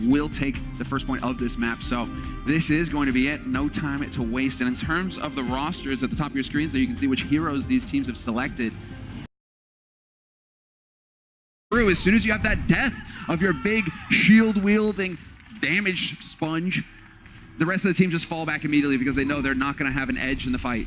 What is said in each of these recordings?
will take the first point of this map. So this is going to be it. No time to waste. And in terms of the rosters at the top of your screens there, you can see which heroes these teams have selected. As soon as you have that death of your big shield-wielding damage sponge, the rest of the team just fall back immediately because they know they're not going to have an edge in the fight.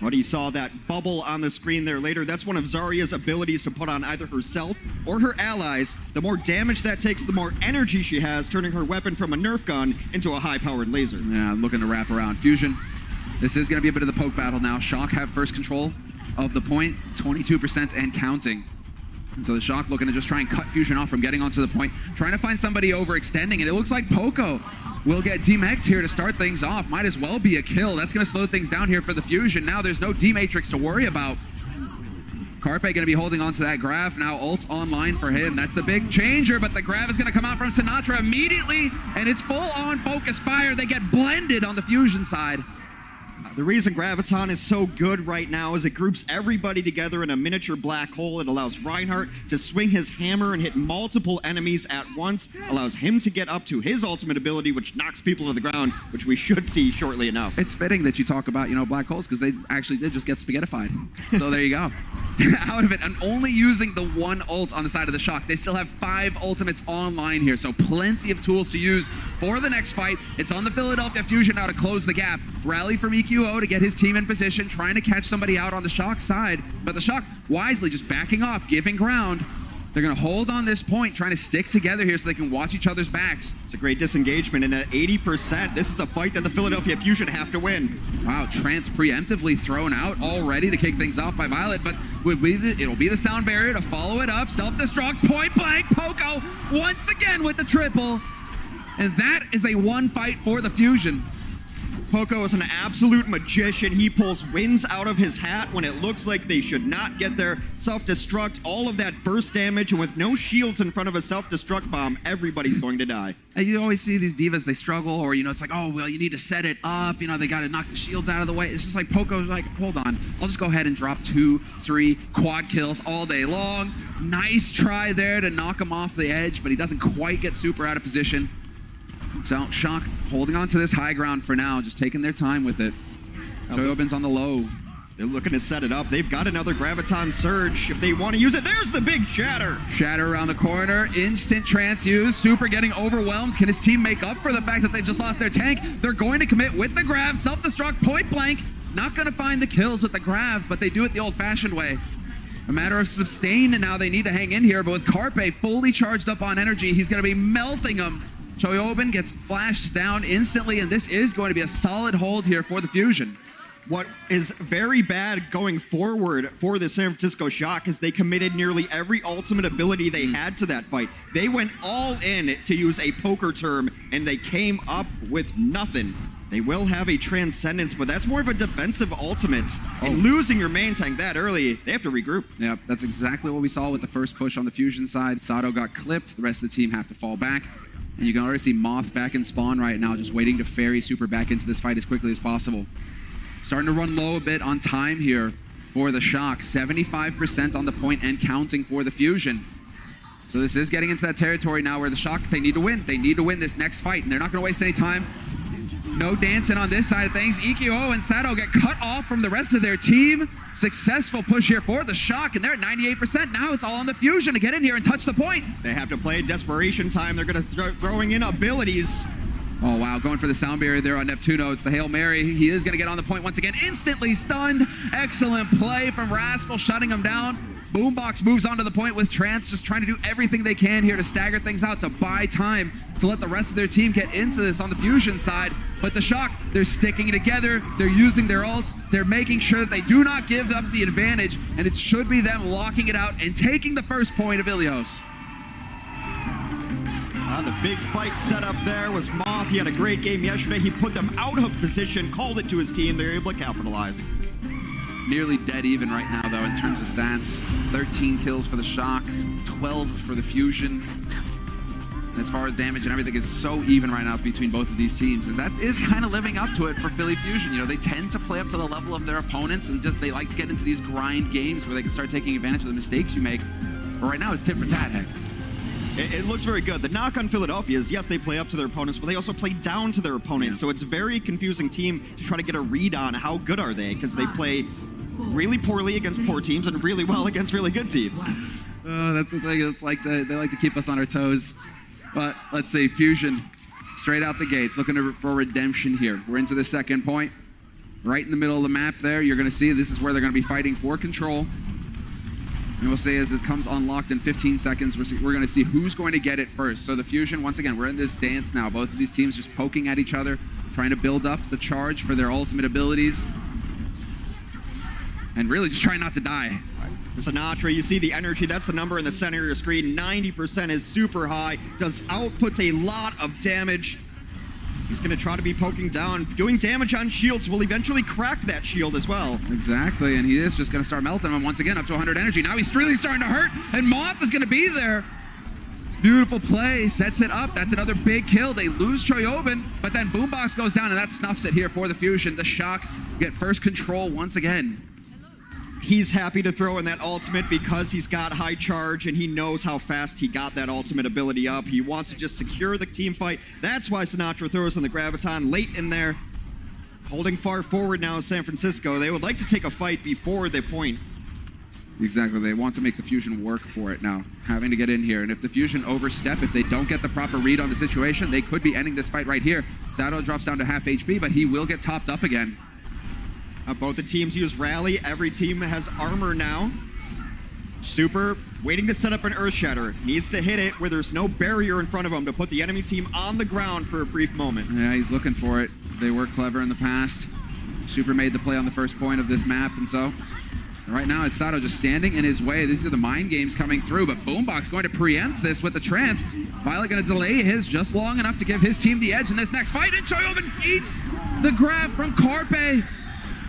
What you saw that bubble on the screen there later, that's one of Zarya's abilities to put on either herself or her allies. The more damage that takes, the more energy she has, turning her weapon from a Nerf gun into a high-powered laser. Yeah, looking to wrap around. Fusion, this is going to be a bit of the poke battle now. Shock have first control of the point, 22% and counting. And so the Shock looking to just try and cut Fusion off from getting onto the point, trying to find somebody overextending, and it looks like Poco will get demec'd here to start things off. Might as well be a kill. That's going to slow things down here for the Fusion. Now there's no D-Matrix to worry about. Carpe going to be holding on to that Grav. Now ult's online for him. That's the big changer, but the Grav is going to come out from Sinatra immediately, and it's full-on focus fire. They get blended on the Fusion side. The reason Graviton is so good right now is it groups everybody together in a miniature black hole. It allows Reinhardt to swing his hammer and hit multiple enemies at once, allows him to get up to his ultimate ability, which knocks people to the ground, which we should see shortly enough. It's fitting that you talk about, black holes, because they actually did just get spaghettified. So there you go. Out of it, and only using the one ult on the side of the Shock. They still have 5 ultimates online here, so plenty of tools to use for the next fight. It's on the Philadelphia Fusion now to close the gap. Rally from EQO to get his team in position, trying to catch somebody out on the Shock side, but the Shock wisely just backing off, giving ground. They're going to hold on this point, trying to stick together here so they can watch each other's backs. It's a great disengagement, and at 80%, this is a fight that the Philadelphia Fusion have to win. Wow, Trance preemptively thrown out already to kick things off by Violet, but it'll be the sound barrier to follow it up. Self-destruct, point blank, Poco once again with the triple. And that is a one fight for the Fusion. Poco is an absolute magician. He pulls wins out of his hat when it looks like they should not get there. Self-destruct, all of that burst damage, and with no shields in front of a self-destruct bomb, everybody's going to die. You always see these divas, they struggle, or, it's like, oh, well, you need to set it up. They got to knock the shields out of the way. It's just like Poco's like, hold on. I'll just go ahead and drop 2, 3 quad kills all day long. Nice try there to knock him off the edge, but he doesn't quite get super out of position. So, Shock holding on to this high ground for now, just taking their time with it. Toyobin's on the low. They're looking to set it up. They've got another Graviton Surge if they want to use it. There's the big Shatter. Shatter around the corner. Instant Trance use. Super getting overwhelmed. Can his team make up for the fact that they've just lost their tank? They're going to commit with the Grav. Self-destruct, point blank. Not going to find the kills with the Grav, but they do it the old-fashioned way. A matter of sustain, and now they need to hang in here. But with Carpe fully charged up on energy, he's going to be melting them. Choyobin gets flashed down instantly, and this is going to be a solid hold here for the Fusion. What is very bad going forward for the San Francisco Shock is they committed nearly every ultimate ability they had to that fight. They went all in, to use a poker term, and they came up with nothing. They will have a Transcendence, but that's more of a defensive ultimate. And losing your main tank that early, they have to regroup. Yeah, that's exactly what we saw with the first push on the Fusion side. Sato got clipped. The rest of the team have to fall back. And you can already see Moth back in spawn right now, just waiting to ferry Super back into this fight as quickly as possible. Starting to run low a bit on time here for the Shock. 75% on the point and counting for the Fusion. So this is getting into that territory now where the Shock, they need to win. They need to win this next fight, and they're not going to waste any time. No dancing on this side of things. EQO and Sato get cut off from the rest of their team. Successful push here for the Shock, and they're at 98%. Now it's all on the Fusion to get in here and touch the point. They have to play desperation time. They're going to start throwing in abilities. Oh, wow. Going for the sound barrier there on Neptuno. It's the Hail Mary. He is going to get on the point once again. Instantly stunned. Excellent play from Rascal, shutting him down. Boombox moves onto the point with Trance, just trying to do everything they can here to stagger things out, to buy time, to let the rest of their team get into this on the Fusion side. But the Shock, they're sticking together, they're using their ults, they're making sure that they do not give up the advantage, and it should be them locking it out and taking the first point of Ilios. The big fight set up there was Moth. He had a great game yesterday. He put them out of position, called it to his team. They were able to capitalize. Nearly dead even right now, though, in terms of stats. 13 kills for the Shock, 12 for the Fusion. As far as damage and everything, it's so even right now between both of these teams. And that is kind of living up to it for Philly Fusion. They tend to play up to the level of their opponents, and just they like to get into these grind games where they can start taking advantage of the mistakes you make. But right now, it's tit for tat, heck. It looks very good. The knock on Philadelphia is, yes, they play up to their opponents, but they also play down to their opponents. So it's a very confusing team to try to get a read on how good are they, because they play really poorly against poor teams and really well against really good teams. That's the thing. They like to keep us on our toes. But let's see, Fusion, straight out the gates, looking for redemption here. We're into the second point. Right in the middle of the map there, you're going to see this is where they're going to be fighting for control. And we'll see as it comes unlocked in 15 seconds, we're going to see who's going to get it first. So the Fusion, once again, we're in this dance now. Both of these teams just poking at each other, trying to build up the charge for their ultimate abilities. And really just trying not to die. Sinatra, you see the energy. That's the number in the center of your screen. 90% is super high. Outputs a lot of damage. He's going to try to be poking down, doing damage on shields. Will eventually crack that shield as well. Exactly, and he is just going to start melting him once again up to 100 energy. Now he's really starting to hurt, and Moth is going to be there. Beautiful play, sets it up. That's another big kill. They lose Choyobin, but then Boombox goes down, and that snuffs it here for the Fusion. The Shock get first control once again. He's happy to throw in that ultimate because he's got high charge and he knows how fast he got that ultimate ability up. He wants to just secure the team fight. That's why Sinatra throws in the Graviton late in there. Holding far forward now is San Francisco. They would like to take a fight before they point. Exactly. They want to make the Fusion work for it now, having to get in here. And if the Fusion overstep, if they don't get the proper read on the situation, they could be ending this fight right here. Sato drops down to half HP, but he will get topped up again. Both the teams use Rally. Every team has armor now. Super waiting to set up an Earth Shatter. Needs to hit it where there's no barrier in front of him to put the enemy team on the ground for a brief moment. Yeah, he's looking for it. They were clever in the past. Super made the play on the first point of this map, and so right now it's Sato just standing in his way. These are the mind games coming through, but Boombox going to preempt this with the trance. Violet going to delay his just long enough to give his team the edge in this next fight, and Choyobin eats the grab from Carpe.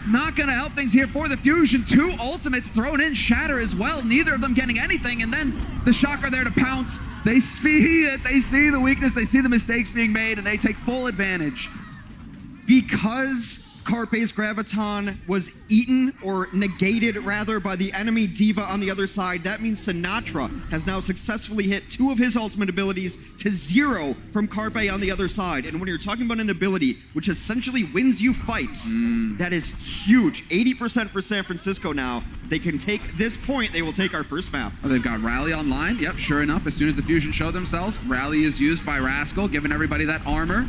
Not going to help things here for the Fusion. Two ultimates thrown in, Shatter as well. Neither of them getting anything, and then the Shock are there to pounce. They see it. They see the weakness. They see the mistakes being made, and they take full advantage. Because Carpe's Graviton was eaten, or negated rather, by the enemy Diva on the other side, that means Sinatra has now successfully hit two of his ultimate abilities to 0 from Carpe on the other side. And when you're talking about an ability which essentially wins you fights, that is huge. 80% for San Francisco now. They can take this point, they will take our first map. Oh, they've got Rally online. Yep, sure enough, as soon as the Fusion show themselves, Rally is used by Rascal, giving everybody that armor.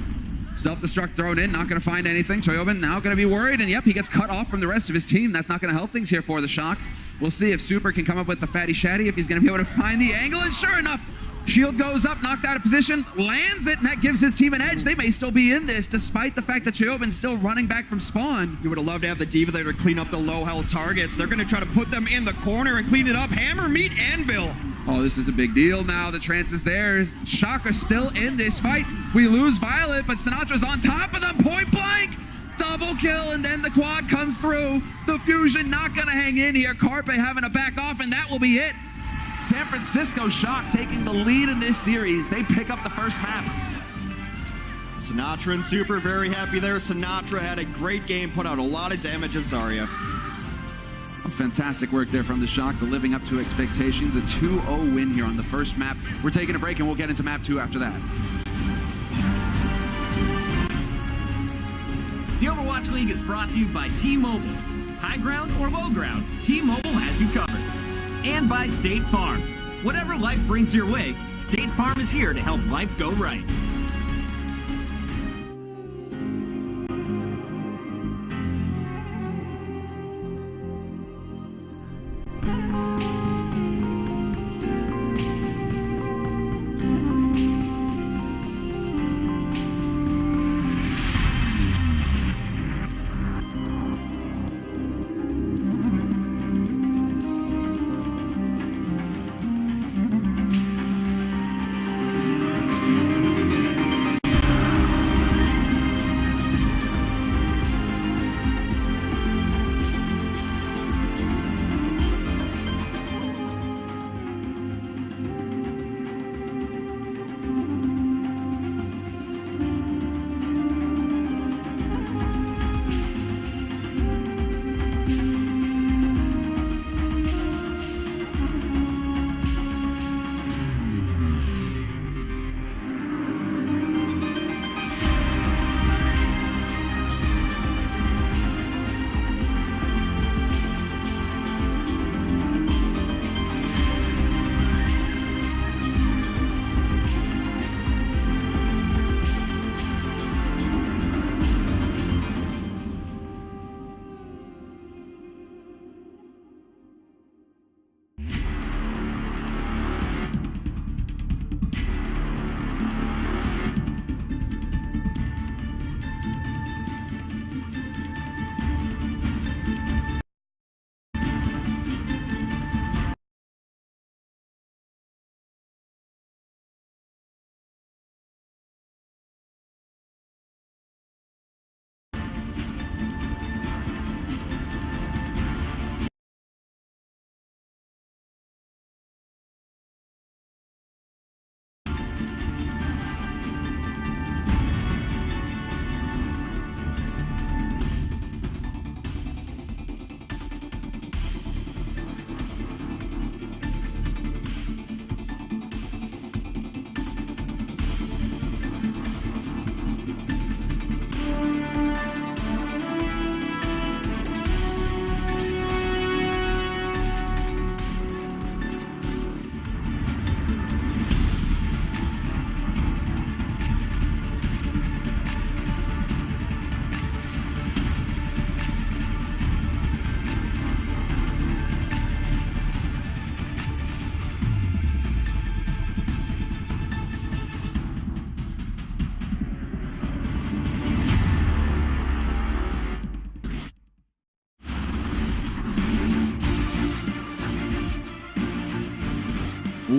Self-destruct thrown in, not going to find anything. Choyobin now going to be worried, and yep, he gets cut off from the rest of his team. That's not going to help things here for the Shock. We'll see if Super can come up with the fatty shatty, if he's going to be able to find the angle, and sure enough, shield goes up, knocked out of position, lands it, and that gives his team an edge. They may still be in this, despite the fact that Choyobin's still running back from spawn. You would have loved to have the Diva there to clean up the low-health targets. They're going to try to put them in the corner and clean it up. Hammer, meet, Anvil. Oh, this is a big deal now. The trance is there. Shock are still in this fight. We lose Violet, but Sinatra's on top of them. Point blank. Double kill, and then the quad comes through. The Fusion not going to hang in here. Carpe having to back off, and that will be it. San Francisco Shock taking the lead in this series. They pick up the first map. Sinatra and Super very happy there. Sinatra had a great game, put out a lot of damage as Zarya. Fantastic work there from the Shock, the living up to expectations. A 2-0 win here on the first map. We're taking a break, and we'll get into map 2 after that. The Overwatch League is brought to you by T-Mobile. High ground or low ground, T-Mobile has you covered. And by State Farm. Whatever life brings your way, State Farm is here to help life go right.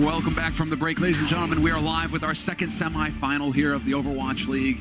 Welcome back from the break, ladies and gentlemen. We are live with our second semifinal here of the Overwatch League.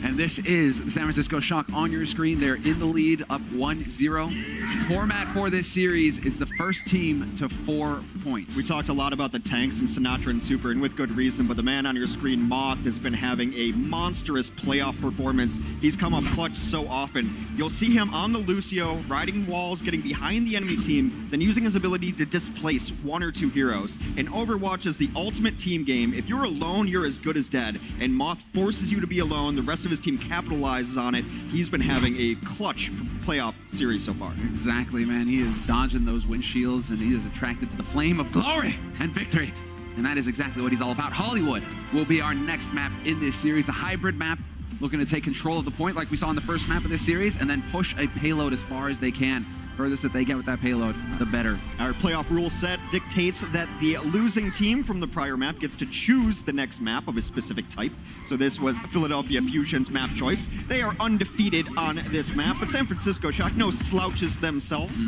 And this is the San Francisco Shock on your screen. They're in the lead, up 1-0. Format for this series is the first team to 4 points. We talked a lot about the tanks and Sinatra and Super, and with good reason, but the man on your screen, Moth, has been having a monstrous playoff performance. He's come up clutch so often. You'll see him on the Lucio, riding walls, getting behind the enemy team, then using his ability to displace 1 or 2 heroes. And Overwatch is the ultimate team game. If you're alone, you're as good as dead. And Moth forces you to be alone. The rest of his team capitalizes on it. He's been having a clutch playoff series so far. Exactly, man. He is dodging those windshields, and he is attracted to the flame of glory and victory. And that is exactly what he's all about. Hollywood will be our next map in this series, a hybrid map, looking to take control of the point like we saw in the first map of this series, and then push a payload as far as they can. Furthest that they get with that payload, the better. Our playoff rule set dictates that the losing team from the prior map gets to choose the next map of a specific type. So this was Philadelphia Fusion's map choice. They are undefeated on this map, but San Francisco Shock, no slouches themselves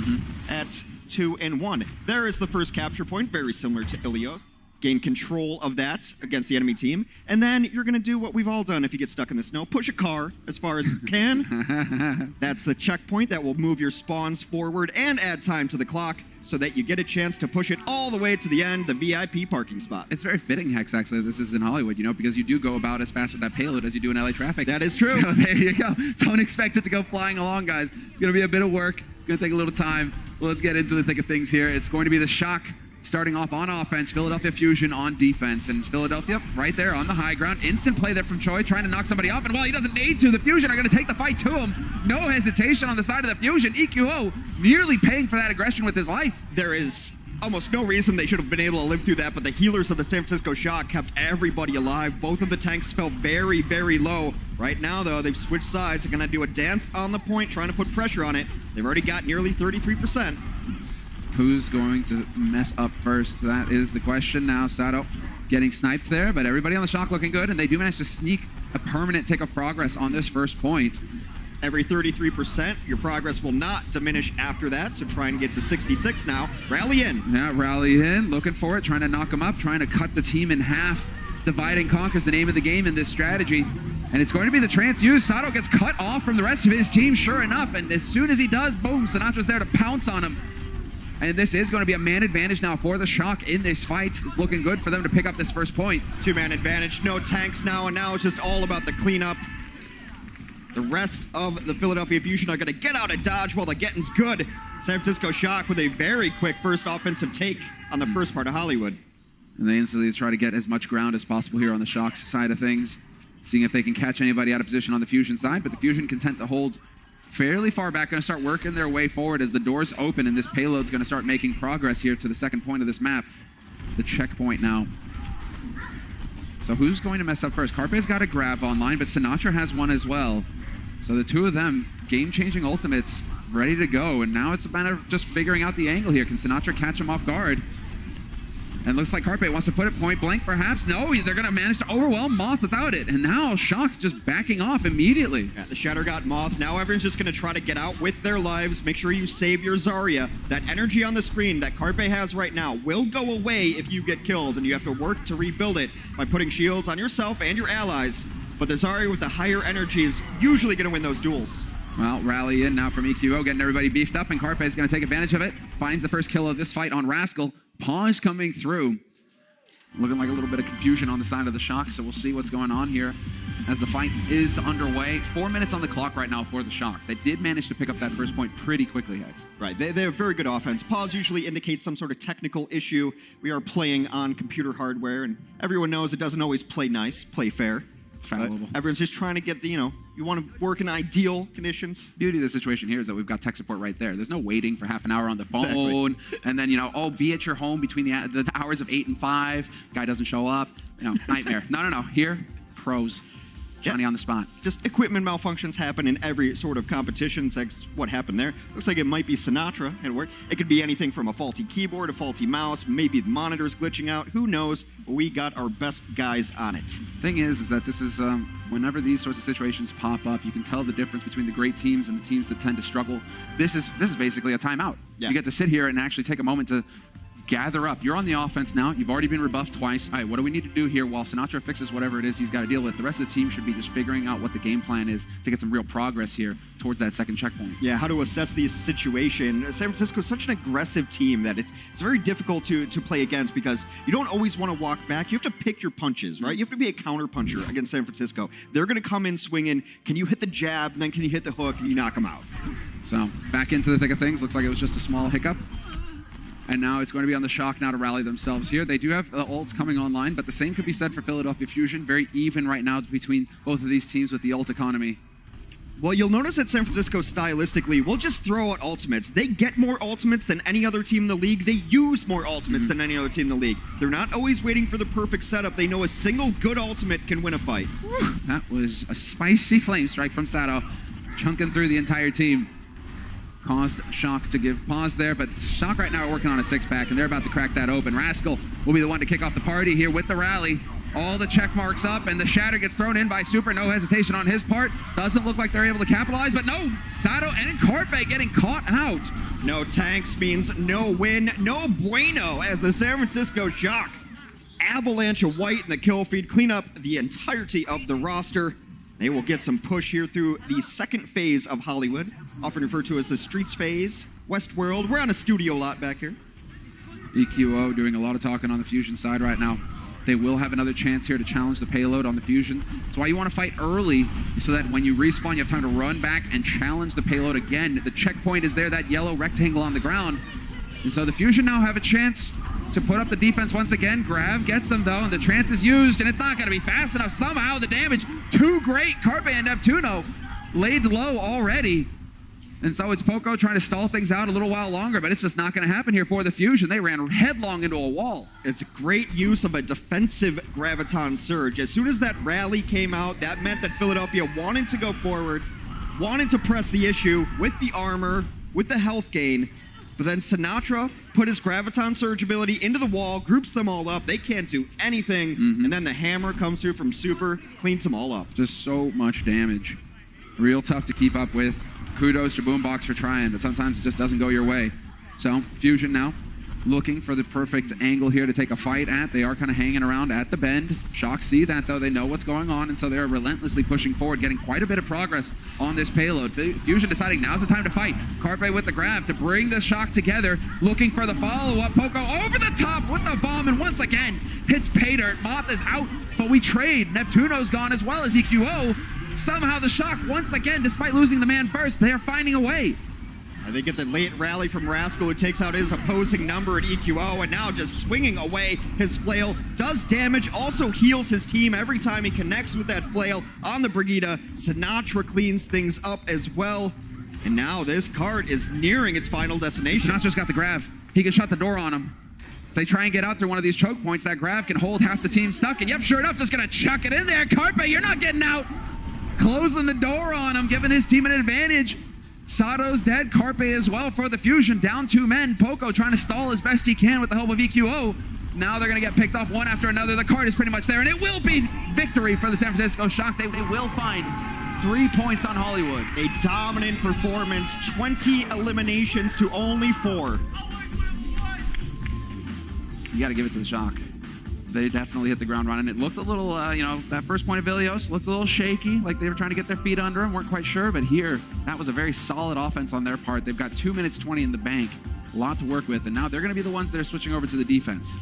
at 2-1. There is the first capture point, very similar to Ilios. Gain control of that against the enemy team, and then you're going to do what we've all done if you get stuck in the snow. Push a car as far as you can. That's the checkpoint that will move your spawns forward and add time to the clock so that you get a chance to push it all the way to the end, the VIP parking spot. It's very fitting, Hex, actually, this is in Hollywood, because you do go about as fast with that payload as you do in LA traffic. That is true. So there you go. Don't expect it to go flying along, guys. It's going to be a bit of work. It's going to take a little time. Well, let's get into the thick of things here. It's going to be the Shock starting off on offense, Philadelphia Fusion on defense, and Philadelphia right there on the high ground. Instant play there from Choi, trying to knock somebody off, and while he doesn't need to, the Fusion are going to take the fight to him. No hesitation on the side of the Fusion. EQO nearly paying for that aggression with his life. There is almost no reason they should have been able to live through that, but the healers of the San Francisco Shock kept everybody alive. Both of the tanks fell very, very low. Right now, though, they've switched sides. They're going to do a dance on the point, trying to put pressure on it. They've already got nearly 33%. Who's going to mess up first? That is the question now. Sato getting sniped there, but everybody on the Shock looking good, and they do manage to sneak a permanent tick of progress on this first point. Every 33%, your progress will not diminish after that, so try and get to 66 now. Rally in. Yeah, rally in, looking for it, trying to knock them up, trying to cut the team in half. Divide and conquer is the name of the game in this strategy. And it's going to be the transuse. Sato gets cut off from the rest of his team, sure enough, and as soon as he does, boom, Sinatra's there to pounce on him. And this is going to be a man advantage now for the Shock in this fight. It's looking good for them to pick up this first point. 2-man advantage, no tanks now, and now it's just all about the cleanup. The rest of the Philadelphia Fusion are going to get out of dodge while the getting's good. San Francisco Shock with a very quick first offensive take on the first part of Hollywood. And they instantly try to get as much ground as possible here on the Shock's side of things, seeing if they can catch anybody out of position on the Fusion side, but the Fusion content to hold fairly far back, going to start working their way forward as the doors open, and this payload's going to start making progress here to the second point of this map, the checkpoint now. So who's going to mess up first? Carpe's got a grab online, but Sinatra has one as well. So the two of them, game-changing ultimates, ready to go, and now it's a matter of just figuring out the angle here. Can Sinatra catch him off guard? And looks like Carpe wants to put it point blank, perhaps. No, they're going to manage to overwhelm Moth without it. And now Shock just backing off immediately. Yeah, the Shatter got Moth. Now everyone's just going to try to get out with their lives. Make sure you save your Zarya. That energy on the screen that Carpe has right now will go away if you get killed, and you have to work to rebuild it by putting shields on yourself and your allies. But the Zarya with the higher energy is usually going to win those duels. Well, rally in now from EQO, getting everybody beefed up, and Carpe is going to take advantage of it. Finds the first kill of this fight on Rascal. Pause coming through. Looking like a little bit of confusion on the side of the Shock, so we'll see what's going on here as the fight is underway. 4 minutes on the clock right now for the Shock. They did manage to pick up that first point pretty quickly, Hex. Right, they have very good offense. Pause usually indicates some sort of technical issue. We are playing on computer hardware, and everyone knows it doesn't always play nice, play fair. It's fallible. Everyone's just trying to get the, you want to work in ideal conditions. The beauty of the situation here is that we've got tech support right there. There's no waiting for half an hour on the phone, exactly. And then, be at your home between the hours of 8 and 5. Guy doesn't show up. Nightmare. No. Here, pros. Johnny on the spot. Just equipment malfunctions happen in every sort of competition. That's what happened there. Looks like it might be Sinatra at work. It could be anything from a faulty keyboard, a faulty mouse, maybe the monitor's glitching out. Who knows? We got our best guys on it. Thing is that this is, whenever these sorts of situations pop up, you can tell the difference between the great teams and the teams that tend to struggle. This is basically a timeout. Yeah. You get to sit here and actually take a moment to gather up. You're on the offense now. You've already been rebuffed twice. All right, what do we need to do here while Sinatra fixes whatever it is he's got to deal with? The rest of the team should be just figuring out what the game plan is to get some real progress here towards that second checkpoint. Yeah, how to assess the situation. San Francisco is such an aggressive team that it's very difficult to play against because you don't always want to walk back. You have to pick your punches, right? You have to be a counter puncher against San Francisco. They're going to come in swinging. Can you hit the jab? And then can you hit the hook and you knock them out? So back into the thick of things. Looks like it was just a small hiccup. And now it's going to be on the Shock now to rally themselves here. They do have ults coming online, but the same could be said for Philadelphia Fusion. Very even right now between both of these teams with the ult economy. Well, you'll notice that San Francisco stylistically will just throw out ultimates. They get more ultimates than any other team in the league. They use more ultimates than any other team in the league. They're not always waiting for the perfect setup. They know a single good ultimate can win a fight. Whew, that was a spicy flame strike from Sato, chunking through the entire team. Caused Shock to give pause there, but Shock right now are working on a six-pack, and they're about to crack that open. Rascal will be the one to kick off the party here with the rally. All the check marks up, and the shatter gets thrown in by Super. No hesitation on his part. Doesn't look like they're able to capitalize, but no, Sato and Carpe getting caught out. No tanks means no win, no bueno, as the San Francisco Shock avalanche of white in the kill feed, clean up the entirety of the roster. They will get some push here through the second phase of Hollywood, often referred to as the Streets phase, Westworld. We're on a studio lot back here. EQO doing a lot of talking on the Fusion side right now. They will have another chance here to challenge the payload on the Fusion. That's why you want to fight early, so that when you respawn, you have time to run back and challenge the payload again. The checkpoint is there, that yellow rectangle on the ground. And so the Fusion now have a chance to put up the defense once again. Grav gets them though, and the trance is used, and it's not going to be fast enough. Somehow the damage too great. Carpe and Neptuno laid low already. And so it's Poco trying to stall things out a little while longer, but it's just not going to happen here for the Fusion. They ran headlong into a wall. It's great use of a defensive Graviton Surge. As soon as that rally came out, that meant that Philadelphia wanted to go forward, wanted to press the issue with the armor, with the health gain. But then Sinatra put his Graviton Surge ability into the wall, groups them all up. They can't do anything. And then the hammer comes through from Super, cleans them all up. Just so much damage. Real tough to keep up with. Kudos to Boombox for trying, but sometimes it just doesn't go your way. So, Fusion now looking for the perfect angle here to take a fight at. They are kind of hanging around at the bend. Shock see that, though. They know what's going on, and so they're relentlessly pushing forward, getting quite a bit of progress on this payload. Fusion deciding now's the time to fight. Carpe with the grab to bring the Shock together, looking for the follow-up. Poco over the top with the bomb, and once again, hits pay dirt. Moth is out, but we trade. Neptuno's gone as well as EQO. Somehow the Shock, once again, despite losing the man first, they are finding a way. And they get the late rally from Rascal, who takes out his opposing number at EQO, and now just swinging away his flail. Does damage, also heals his team every time he connects with that flail on the Brigida. Sinatra cleans things up as well. And now this cart is nearing its final destination. Sinatra's got the grab. He can shut the door on him. If they try and get out through one of these choke points, that grab can hold half the team stuck. And yep, sure enough, just going to chuck it in there. Carpe, you're not getting out. Closing the door on him, giving his team an advantage. Sato's dead, Carpe as well for the Fusion. Down 2 men. Poco trying to stall as best he can with the help of EQO. Now they're going to get picked off one after another. The card is pretty much there, and it will be victory for the San Francisco Shock. They will find 3 points on Hollywood. A dominant performance, 20 eliminations to only 4. You got to give it to the Shock. They definitely hit the ground running. It looked a little, that first point of Ilios looked a little shaky, like they were trying to get their feet under them, weren't quite sure. But here, that was a very solid offense on their part. They've got 2 minutes 20 in the bank, a lot to work with. And now they're going to be the ones that are switching over to the defense.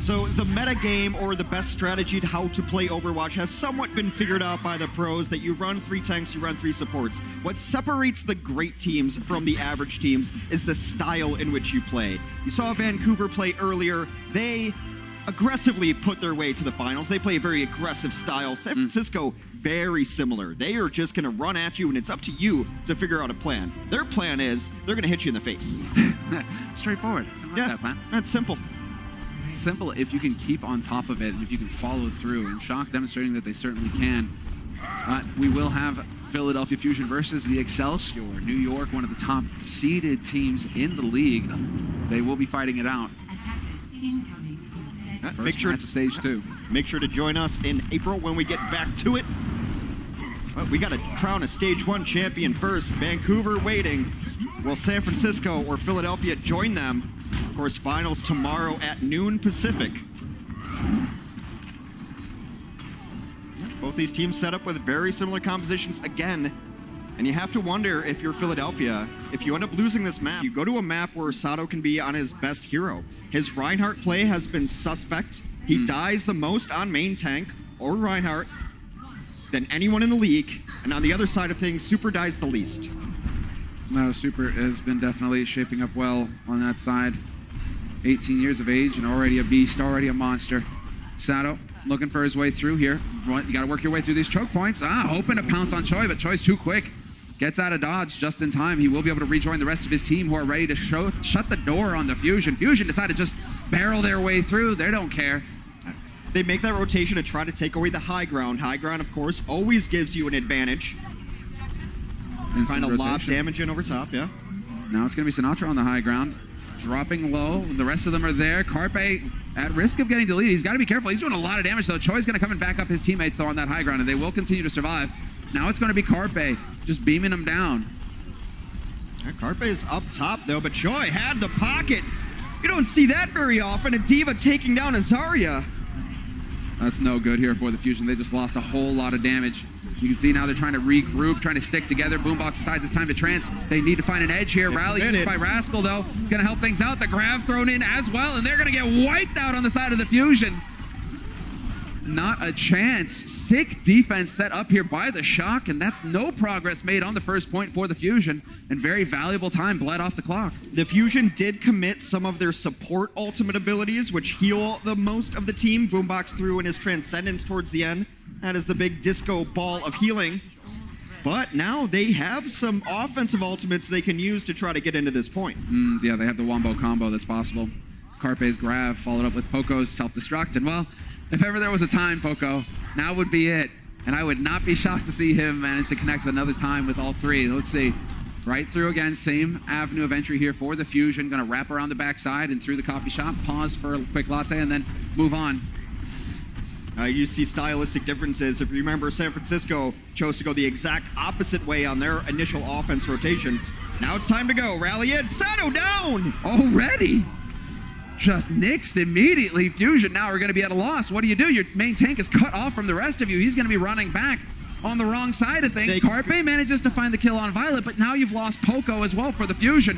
So the meta game, or the best strategy to how to play Overwatch, has somewhat been figured out by the pros, that you run 3 tanks, you run 3 supports. What separates the great teams from the average teams is the style in which you play. You saw Vancouver play earlier. They aggressively put their way to the finals. They play a very aggressive style. San Francisco, very similar. They are just going to run at you, and it's up to you to figure out a plan. Their plan is they're going to hit you in the face. Straightforward. I like that plan. That's simple. Simple if you can keep on top of it and if you can follow through. And Shock demonstrating that they certainly can. We will have Philadelphia Fusion versus the Excelsior. New York, one of the top seeded teams in the league. They will be fighting it out. Make sure match of stage 2. Make sure to join us in April when we get back to it. We got to crown a stage 1 champion first. Vancouver waiting. Will San Francisco or Philadelphia join them? Of course, finals tomorrow at noon Pacific. Both these teams set up with very similar compositions again. And you have to wonder if you're Philadelphia, if you end up losing this map, you go to a map where Sato can be on his best hero. His Reinhardt play has been suspect. He dies the most on main tank or Reinhardt than anyone in the league. And on the other side of things, Super dies the least. No, Super has been definitely shaping up well on that side. 18 years of age and already a beast, already a monster. Sato looking for his way through here. You got to work your way through these choke points. Hoping to pounce on Choi, but Choi's too quick. Gets out of dodge just in time. He will be able to rejoin the rest of his team who are ready to shut the door on the Fusion. Fusion decided to just barrel their way through. They don't care. They make that rotation to try to take away the high ground. High ground, of course, always gives you an advantage. Trying to lob damage in over top, yeah. Now it's going to be Sinatra on the high ground. Dropping low. The rest of them are there. Carpe at risk of getting deleted. He's got to be careful. He's doing a lot of damage, though. Choi's going to come and back up his teammates, though, on that high ground, and they will continue to survive. Now it's going to be Carpe just beaming them down. Yeah, Carpe is up top, though, but Choi had the pocket. You don't see that very often. A Diva taking down Azaria. That's no good here for the Fusion. They just lost a whole lot of damage. You can see now they're trying to regroup, trying to stick together. Boombox decides it's time to trance. They need to find an edge here. Rally used by Rascal, though. It's going to help things out. The grab thrown in as well, and they're going to get wiped out on the side of the Fusion. Not a chance. Sick defense set up here by the Shock, and that's no progress made on the first point for the Fusion, and very valuable time bled off the clock. The Fusion did commit some of their support ultimate abilities, which heal the most of the team. Boombox threw in his Transcendence towards the end. That is the big disco ball of healing. But now they have some offensive ultimates they can use to try to get into this point. Yeah, they have the Wombo combo that's possible. Carpe's grab followed up with Poco's self-destruct, and well, if ever there was a time, Poco, now would be it. And I would not be shocked to see him manage to connect another time with all three. Let's see. Right through again, same avenue of entry here for the Fusion. Going to wrap around the backside and through the coffee shop, pause for a quick latte, and then move on. You see stylistic differences. If you remember, San Francisco chose to go the exact opposite way on their initial offense rotations. Now it's time to go. Rally in. Sato down! Already? Just nixed immediately. Fusion now are going to be at a loss. What do? Your main tank is cut off from the rest of you. He's going to be running back on the wrong side of things. Carpe manages to find the kill on Violet, but now you've lost Poco as well for the Fusion.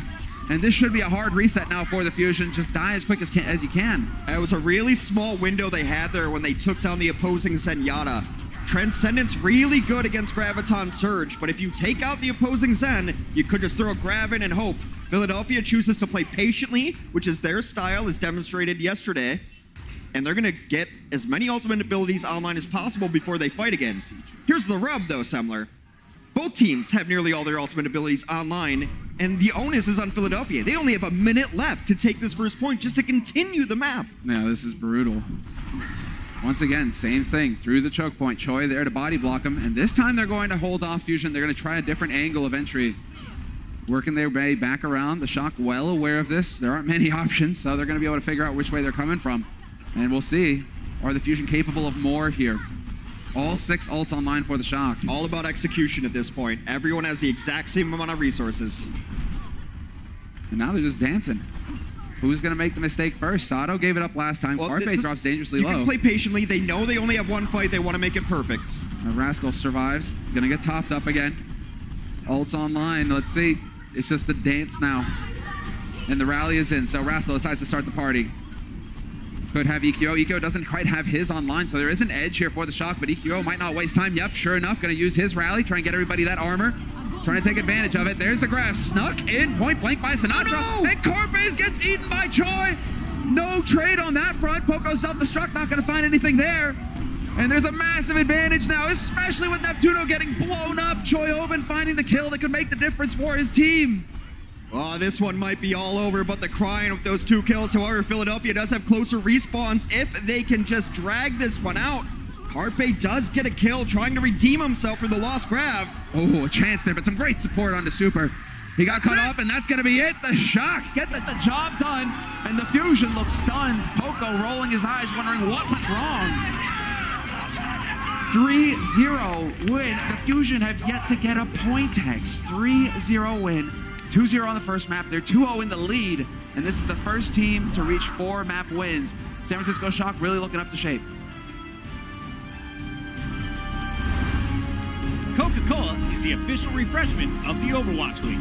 And this should be a hard reset now for the Fusion. Just die as quick as you can. It was a really small window they had there when they took down the opposing Zenyatta. Transcendence really good against Graviton Surge, but if you take out the opposing Zen, you could just throw a grab in and hope. Philadelphia chooses to play patiently, which is their style, as demonstrated yesterday. And they're going to get as many ultimate abilities online as possible before they fight again. Here's the rub, though, Semler. Both teams have nearly all their ultimate abilities online, and the onus is on Philadelphia. They only have a minute left to take this first point just to continue the map. Yeah, this is brutal. Once again, same thing. Through the choke point. Choi there to body block him, and this time they're going to hold off Fusion. They're going to try a different angle of entry. Working their way back around. The Shock well aware of this. There aren't many options, so they're going to be able to figure out which way they're coming from. And we'll see. Are the Fusion capable of more here? All 6 ults online for the Shock. All about execution at this point. Everyone has the exact same amount of resources. And now they're just dancing. Who's going to make the mistake first? Sato gave it up last time. Carpe drops dangerously low. You can play patiently. They know they only have one fight. They want to make it perfect. Rascal survives. Going to get topped up again. Ults online. Let's see. It's just the dance now. And the rally is in. So Rascal decides to start the party. Could have EQO. EQO doesn't quite have his online, so there is an edge here for the Shock, but EQO might not waste time. Yep, sure enough, going to use his rally, try and get everybody that armor. Trying to take advantage of it. There's the grab. Snuck in, point blank by Sinatra. Oh, no! And Corpes gets eaten by Choi. No trade on that front. Poco self-destruct, not going to find anything there. And there's a massive advantage now, especially with Neptuno getting blown up. Choi Oven finding the kill that could make the difference for his team. Oh, this one might be all over, but the crying with those 2 kills. However, Philadelphia does have closer respawns if they can just drag this one out. Carpe does get a kill, trying to redeem himself for the lost grab. Oh, a chance there, but some great support on the Super. He got cut up, and that's going to be it. The Shock get the job done, and the Fusion looks stunned. Poco rolling his eyes, wondering what went wrong. 3-0 win. The Fusion have yet to get a point X. 3-0 win 2-0 on the first map. They're 2-0 in the lead, and this is the first team to reach 4 map wins. San Francisco Shock really looking up to shape. Coca-Cola is the official refreshment of the Overwatch League.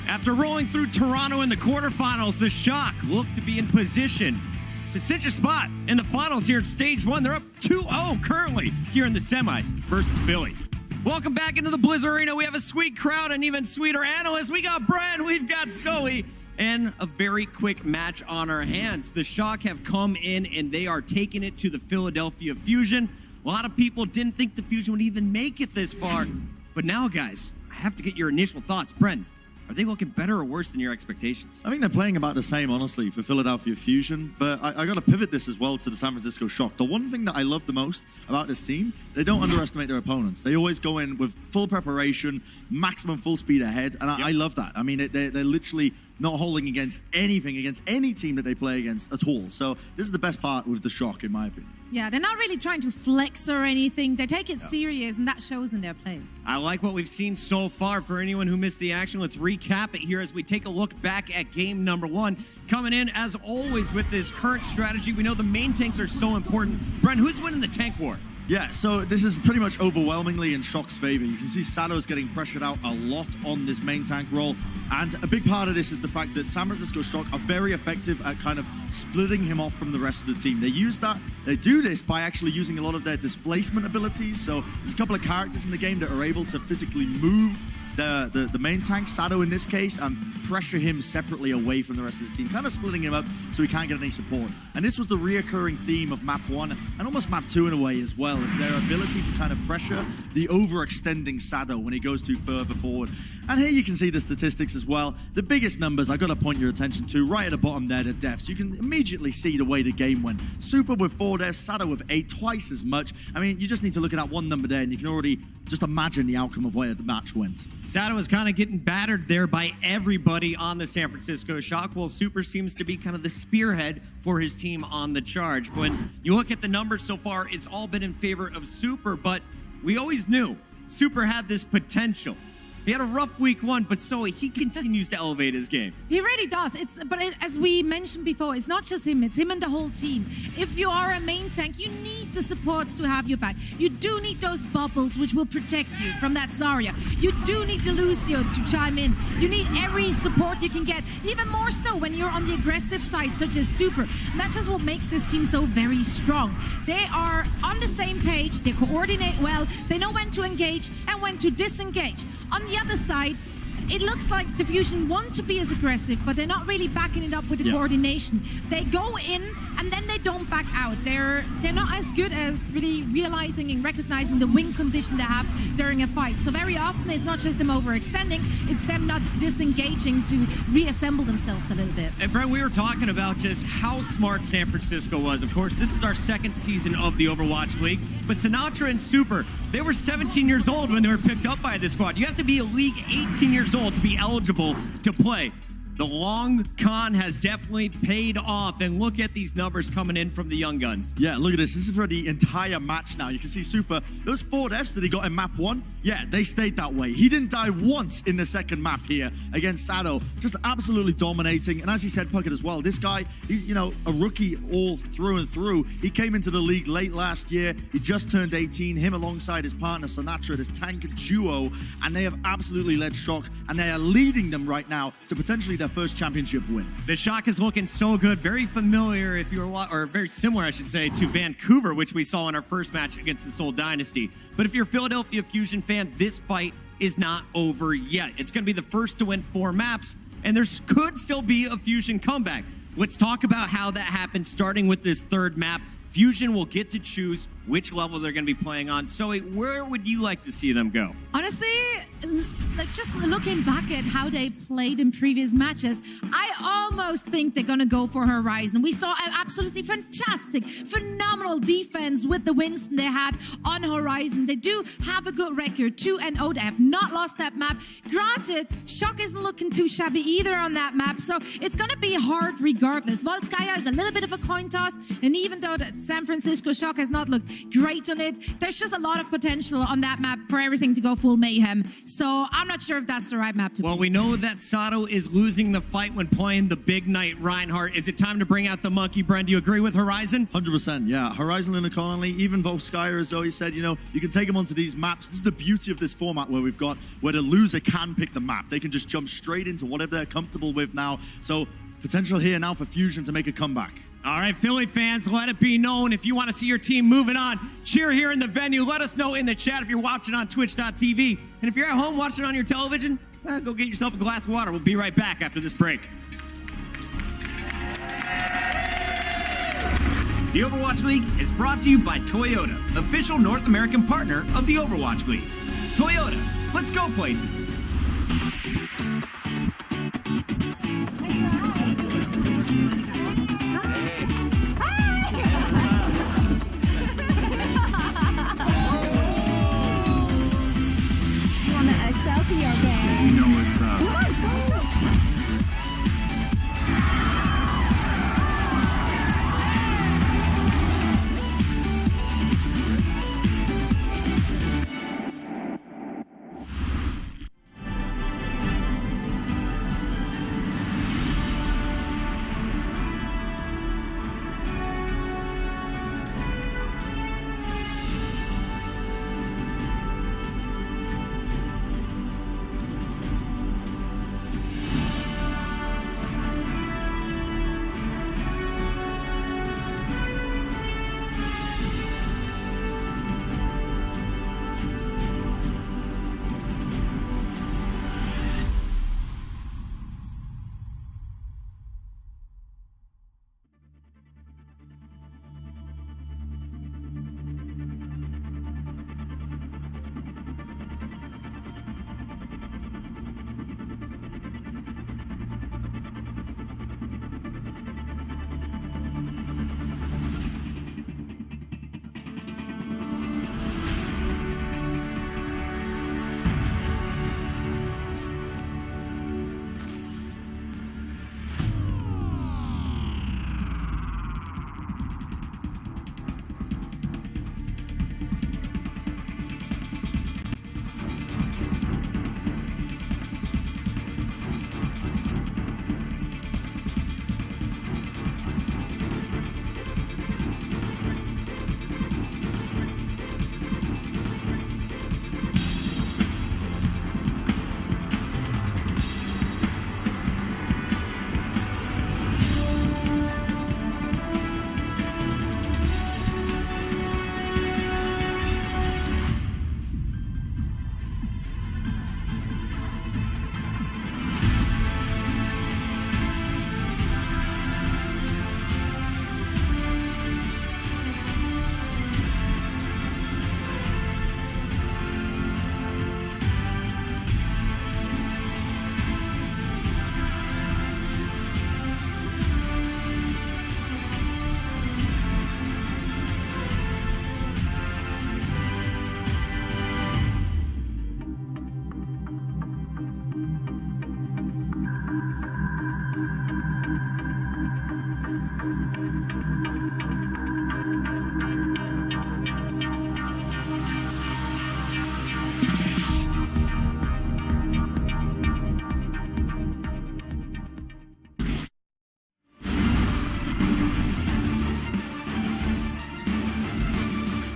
After rolling through Toronto in the quarterfinals, the Shock look to be in position to cinch a spot in the finals here at Stage 1. They're up 2-0 currently here in the semis versus Philly. Welcome back into the Blizzard Arena. We have a sweet crowd and even sweeter analysts. We got Brent, we've got Zoe, and a very quick match on our hands. The Shock have come in and they are taking it to the Philadelphia Fusion. A lot of people didn't think the Fusion would even make it this far. But now, guys, I have to get your initial thoughts. Brent, are they looking better or worse than your expectations? I think they're playing about the same, honestly, for Philadelphia Fusion. But I got to pivot this as well to the San Francisco Shock. The one thing that I love the most about this team, they don't underestimate their opponents. They always go in with full preparation, maximum full speed ahead, and I love that. I mean, they're literally not holding against anything, against any team that they play against at all. So this is the best part with the Shock, in my opinion. Yeah, they're not really trying to flex or anything. They take it serious, and that shows in their play. I like what we've seen so far. For anyone who missed the action, let's recap it here as we take a look back at game number 1. Coming in, as always, with this current strategy, we know the main tanks are so important. Brent, who's winning the tank war? Yeah, so this is pretty much overwhelmingly in Shock's favor. You can see Sadow's getting pressured out a lot on this main tank role. And a big part of this is the fact that San Francisco Shock are very effective at kind of splitting him off from the rest of the team. They do this by actually using a lot of their displacement abilities. So there's a couple of characters in the game that are able to physically move the main tank, Sado in this case, and pressure him separately away from the rest of the team, kind of splitting him up so he can't get any support. And this was the reoccurring theme of map 1 and almost map 2 in a way as well, is their ability to kind of pressure the overextending Sado when he goes too further forward. And here you can see the statistics as well. The biggest numbers I've got to point your attention to right at the bottom there, the deaths. You can immediately see the way the game went. Super with 4 deaths, Sado with 8, twice as much. I mean, you just need to look at that one number there and you can already just imagine the outcome of where the match went. Sado was kind of getting battered there by everybody on the San Francisco Shock, while Super seems to be kind of the spearhead for his team on the charge. When you look at the numbers so far, it's all been in favor of Super, but we always knew Super had this potential He had a rough week 1, but so he continues to elevate his game. He really does. As we mentioned before, it's not just him, it's him and the whole team. If you are a main tank, you need the supports to have your back. You do need those bubbles which will protect you from that Zarya. You do need the Lucio to chime in. You need every support you can get, even more so when you're on the aggressive side, such as Super. And that's just what makes this team so very strong. They are on the same page, they coordinate well, they know when to engage and when to disengage. On the other side, it looks like the Fusion want to be as aggressive, but they're not really backing it up with the coordination. They go in and then they don't back out. They're not as good as really realizing and recognizing the win condition they have during a fight. So very often it's not just them overextending, it's them not disengaging to reassemble themselves a little bit. And Brent, we were talking about just how smart San Francisco was. Of course, this is our second season of the Overwatch League, but Sinatra and Super, they were 17 years old when they were picked up by this squad. You have to be a league 18 years old to be eligible to play. The long con has definitely paid off, and look at these numbers coming in from the young guns. Yeah, look at this. This is for the entire match now. You can see Super, those 4 deaths that he got in map 1, yeah, they stayed that way. He didn't die once in the second map here against Sado. Just absolutely dominating. And as you said, Puckett, as well, this guy, he's, a rookie all through and through. He came into the league late last year. He just turned 18, him alongside his partner, Sinatra, this tank duo, and they have absolutely led Shock, and they are leading them right now to potentially their first championship win. The Shock is looking so good, very familiar, or very similar, I should say, to Vancouver, which we saw in our first match against the Seoul Dynasty. But if you're a Philadelphia Fusion fan, this fight is not over yet. It's going to be the first to win 4 maps, and there could still be a Fusion comeback. Let's talk about how that happened, starting with this 3rd map. Fusion will get to choose which level they're going to be playing on. So where would you like to see them go? Honestly, like just looking back at how they played in previous matches, I almost think they're going to go for Horizon. We saw an absolutely fantastic, phenomenal defense with the Winston they had on Horizon. They do have a good record, 2-0. They have not lost that map. Granted, Shock isn't looking too shabby either on that map, so it's going to be hard regardless. Volskaya is a little bit of a coin toss, and even though that San Francisco Shock has not looked great on it, there's just a lot of potential on that map for everything to go full mayhem. So I'm not sure if that's the right map to Well, we know that Sato is losing the fight when playing the big knight Reinhardt. Is it time to bring out the monkey, Bren? Do you agree with Horizon? 100%, yeah. Horizon and Economy, even Volskaya, as Zoe said, you can take them onto these maps. This is the beauty of this format where the loser can pick the map. They can just jump straight into whatever they're comfortable with now. So potential here now for Fusion to make a comeback. All right, Philly fans, let it be known if you want to see your team moving on. Cheer here in the venue. Let us know in the chat if you're watching on twitch.tv. And if you're at home watching on your television, go get yourself a glass of water. We'll be right back after this break. The Overwatch League is brought to you by Toyota, official North American partner of the Overwatch League. Toyota, let's go places.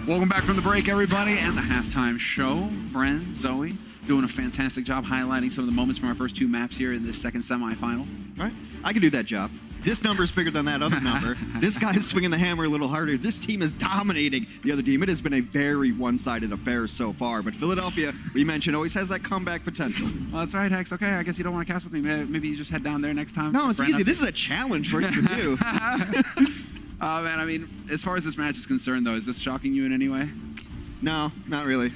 Welcome back from the break, everybody, and the halftime show. Bren, Zoe, doing a fantastic job highlighting some of the moments from our first two maps here in this second semifinal. Right? I can do that job. This number is bigger than that other number. This guy is swinging the hammer a little harder. This team is dominating the other team. It has been a very one-sided affair so far. But Philadelphia, we mentioned, always has that comeback potential. Well, that's right, Hex. Okay, I guess you don't want to cast with me. Maybe you just head down there next time. No, it's easy. This is a challenge for you. Oh, man, I mean, as far as this match is concerned, though, is this shocking you in any way? No, not really.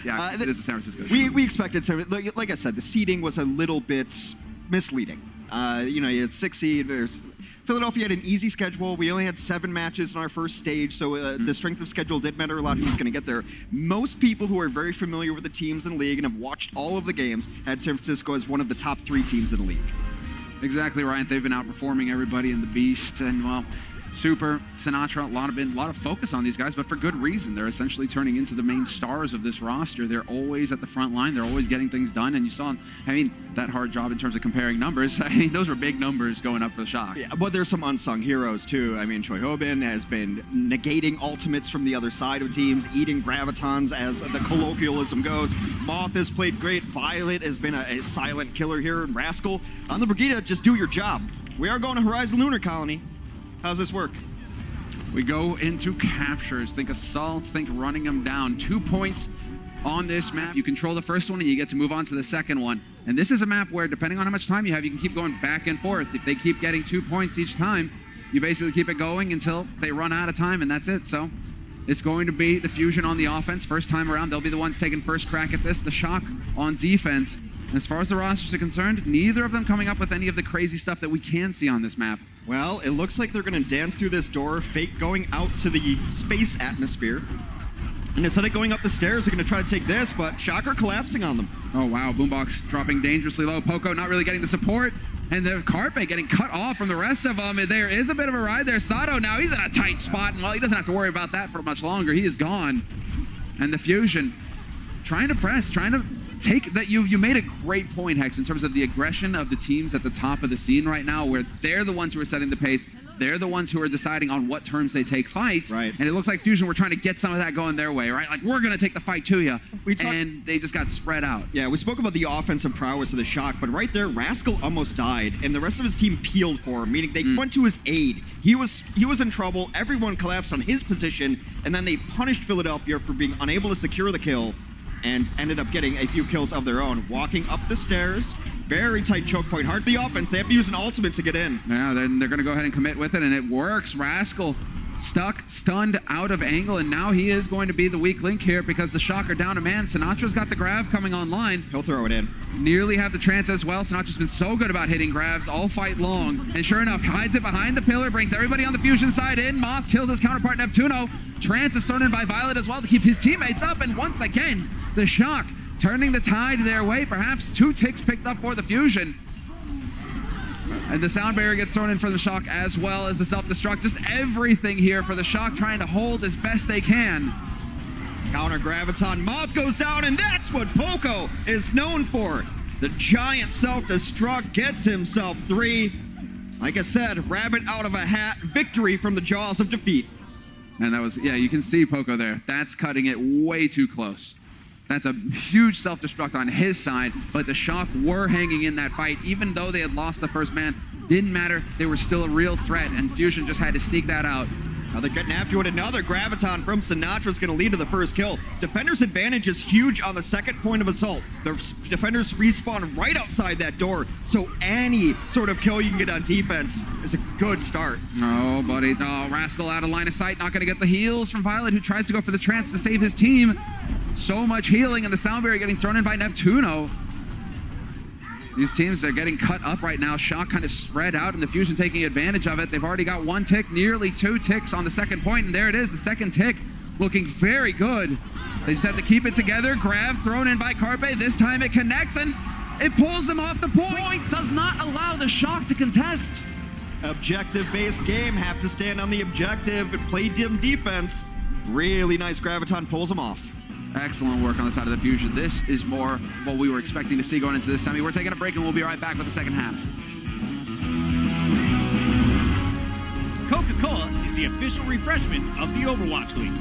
Yeah, it is the San Francisco. We expected some. Like I said, the seeding was a little bit misleading. You had 6 seed. Philadelphia had an easy schedule. We only had 7 matches in our first stage, so the strength of schedule did matter a lot who's going to get there. Most people who are very familiar with the teams in the league and have watched all of the games had San Francisco as one of the top 3 teams in the league. Exactly right. They've been outperforming everybody in the Beast, and well, Super, Sinatra, a lot of focus on these guys, but for good reason. They're essentially turning into the main stars of this roster. They're always at the front line. They're always getting things done. And you saw, that hard job in terms of comparing numbers. Those were big numbers going up for the Shock. Yeah, but there's some unsung heroes, too. Choi Hobin has been negating ultimates from the other side of teams, eating gravitons, as the colloquialism goes. Moth has played great. Violet has been a silent killer here. And Rascal, on the Brigida, just do your job. We are going to Horizon Lunar Colony. How's this work? We go into captures. Think assault, think running them down. 2 points on this map. You control the first one and you get to move on to the second one. And this is a map where, depending on how much time you have, you can keep going back and forth. If they keep getting 2 points each time, you basically keep it going until they run out of time, and that's it. So it's going to be the Fusion on the offense. First time around, they'll be the ones taking first crack at this. The Shock on defense. And as far as the rosters are concerned, neither of them coming up with any of the crazy stuff that we can see on this map. Well, it looks like they're going to dance through this door, fake going out to the space atmosphere. And instead of going up the stairs, they're going to try to take this, but Shocker collapsing on them. Oh, wow. Boombox dropping dangerously low. Poco not really getting the support. And the Carpe getting cut off from the rest of them. There is a bit of a ride there. Sato now, he's in a tight spot. And, well, he doesn't have to worry about that for much longer. He is gone. And the Fusion trying to press, trying to take that. You made a great point, Hex, in terms of the aggression of the teams at the top of the scene right now, where they're the ones who are setting the pace. They're the ones who are deciding on what terms they take fights. Right. And it looks like Fusion were trying to get some of that going their way, right? Like, we're going to take the fight to you. And they just got spread out. Yeah, we spoke about the offensive prowess of the Shock, but right there, Rascal almost died, and the rest of his team peeled for him, meaning they went to his aid. He was in trouble. Everyone collapsed on his position, and then they punished Philadelphia for being unable to secure the kill and ended up getting a few kills of their own. Walking up the stairs, very tight choke point. Hard the offense. They have to use an ultimate to get in. Yeah, then they're going to go ahead and commit with it, and it works. Rascal stuck, stunned, out of angle, and now he is going to be the weak link here because the Shock are down a man. Sinatra's got the grav coming online. He'll throw it in. Nearly have the trance as well. Sinatra's been so good about hitting grabs all fight long. And sure enough, hides it behind the pillar, brings everybody on the Fusion side in. Moth kills his counterpart Neptuno. Trance is thrown in by Violet as well to keep his teammates up. And once again, the Shock turning the tide their way. Perhaps 2 ticks picked up for the Fusion. And the sound barrier gets thrown in for the Shock as well as the self-destruct. Just everything here for the Shock trying to hold as best they can. Counter Graviton. Moth goes down, and that's what Poco is known for. The giant self-destruct gets himself 3. Like I said, rabbit out of a hat. Victory from the jaws of defeat. And that was, yeah, you can see Poco there. That's cutting it way too close. That's a huge self-destruct on his side, but the Shock were hanging in that fight. Even though they had lost the first man, didn't matter. They were still a real threat, and Fusion just had to sneak that out. Now they're getting after it. Another Graviton from Sinatra is going to lead to the first kill. Defender's advantage is huge on the second point of assault. The defenders respawn right outside that door, so any sort of kill you can get on defense is a good start. Oh, buddy. Oh, Rascal out of line of sight. Not going to get the heals from Violet, who tries to go for the trance to save his team. So much healing, and the sound barrier getting thrown in by Neptuno. These teams are getting cut up right now. Shock kind of spread out, and the Fusion taking advantage of it. They've already got 1 tick, nearly 2 ticks on the second point, and there it is, the second tick looking very good. They just have to keep it together. Grab thrown in by Carpe. This time it connects, and it pulls them off the point. Does not allow the Shock to contest. Objective-based game, have to stand on the objective and play dim defense. Really nice Graviton pulls him off. Excellent work on the side of the Fusion. This is more what we were expecting to see going into this semi. We're taking a break and we'll be right back with the second half. Coca-Cola is the official refreshment of the Overwatch League.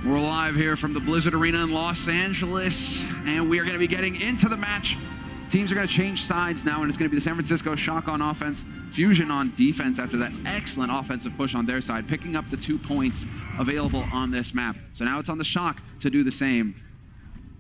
We're live here from the Blizzard Arena in Los Angeles, and we are going to be getting into the match. Teams are going to change sides now, and it's going to be the San Francisco Shock on offense, Fusion on defense after that excellent offensive push on their side, picking up the 2 points available on this map. So now it's on the Shock to do the same.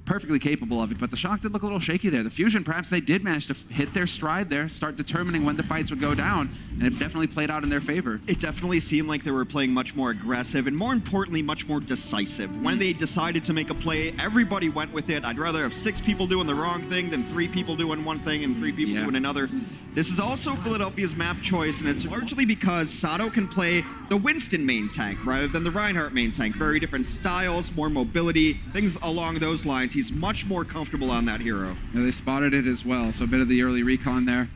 Perfectly capable of it, but the Shock did look a little shaky there. The Fusion, perhaps they did manage to hit their stride there, start determining when the fights would go down, and it definitely played out in their favor. It definitely seemed like they were playing much more aggressive and more importantly, much more decisive. When they decided to make a play, everybody went with it. I'd rather have 6 people doing the wrong thing than 3 people doing one thing and 3 people doing another. This is also Philadelphia's map choice, and it's largely because Sato can play the Winston main tank rather than the Reinhardt main tank. Very different styles, more mobility, things along those lines. He's much more comfortable on that hero. Yeah, they spotted it as well, so a bit of the early recon there.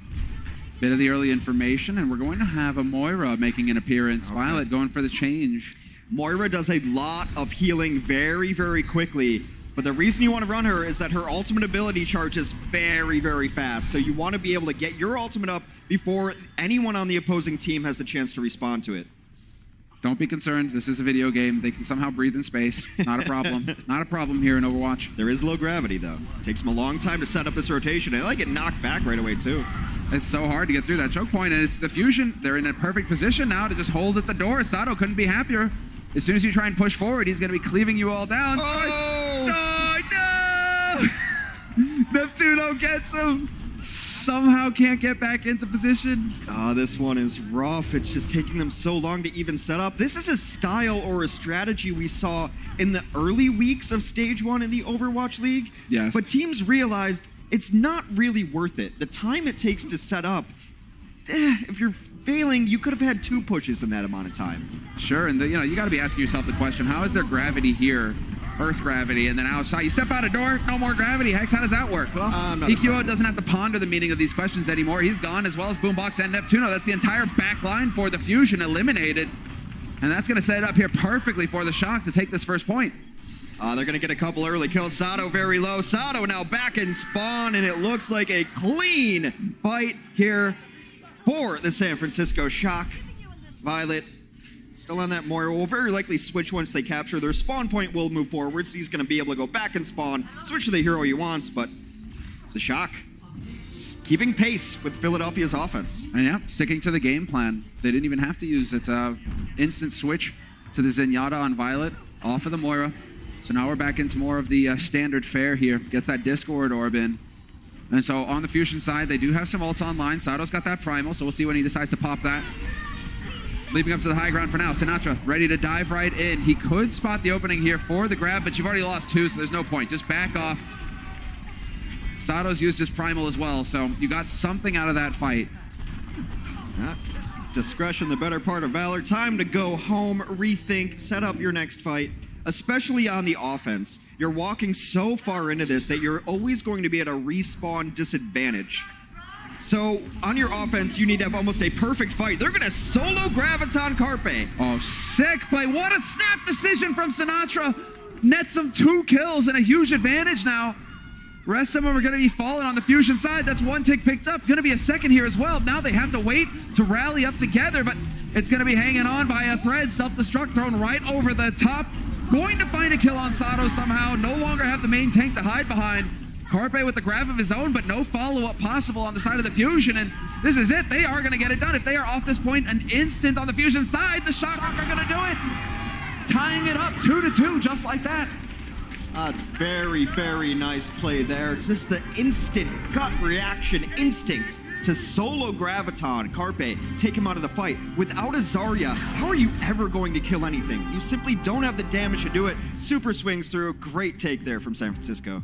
Bit of the early information, and we're going to have a Moira making an appearance. Okay. Violet going for the change. Moira does a lot of healing very, very quickly, but the reason you want to run her is that her ultimate ability charges very, very fast, so you want to be able to get your ultimate up before anyone on the opposing team has the chance to respond to it. Don't be concerned, this is a video game. They can somehow breathe in space. Not a problem. Not a problem here in Overwatch. There is low gravity, though. It takes them a long time to set up this rotation, and they get knocked back right away, too. It's so hard to get through that choke point, and it's the Fusion. They're in a perfect position now to just hold at the door. Sato couldn't be happier. As soon as you try and push forward, he's going to be cleaving you all down. Oh! No! Neptuno gets him. Somehow can't get back into position. Oh, this one is rough. It's just taking them so long to even set up. This is a style or a strategy we saw in the early weeks of Stage 1 in the Overwatch League. Yes. But teams realized it's not really worth it. The time it takes to set up, if you're failing, you could have had 2 pushes in that amount of time. Sure, and you got to be asking yourself the question, how is there gravity here? Earth gravity, and then outside. You step out a door, no more gravity. Hex, how does that work? Well, EQO doesn't have to ponder the meaning of these questions anymore. He's gone, as well as Boombox and Neptuno. That's the entire back line for the Fusion eliminated. And that's going to set it up here perfectly for the Shock to take this first point. They're going to get a couple early kills. Sato very low. Sato now back in spawn, and it looks like a clean fight here for the San Francisco Shock. Violet still on that Moira. Will very likely switch once they capture their spawn point. Will move forward, so he's going to be able to go back and spawn, switch to the hero he wants, but the Shock keeping pace with Philadelphia's offense. And yeah, sticking to the game plan. They didn't even have to use it. Instant switch to the Zenyatta on Violet, off of the Moira. So now we're back into more of the standard fare here. Gets that Discord orb in. And so on the Fusion side, they do have some ults online. Sato's got that primal, so we'll see when he decides to pop that. Leaving up to the high ground for now. Sinatra ready to dive right in. He could spot the opening here for the grab, but you've already lost 2, so there's no point. Just back off. Sato's used his primal as well, so you got something out of that fight. Discretion, the better part of valor. Time to go home, rethink, set up your next fight, especially on the offense. You're walking so far into this that you're always going to be at a respawn disadvantage. So on your offense, you need to have almost a perfect fight. They're going to solo Graviton Carpe. Oh, sick play. What a snap decision from Sinatra. Nets him 2 kills and a huge advantage now. Rest of them are going to be falling on the Fusion side. That's 1 tick picked up. Going to be a second here as well. Now they have to wait to rally up together, but it's going to be hanging on by a thread. Self-destruct thrown right over the top. Going to find a kill on Sato somehow. No longer have the main tank to hide behind. Carpe with the grab of his own, but no follow-up possible on the side of the Fusion, and this is it. They are going to get it done. If they are off this point an instant on the Fusion side, the Shock are going to do it. Tying it up 2-2, just like that. It's very, very nice play there. Just the instant gut reaction instinct to solo Graviton Carpe, take him out of the fight. Without a Zarya, how are you ever going to kill anything? You simply don't have the damage to do it. Super swings through. Great take there from San Francisco.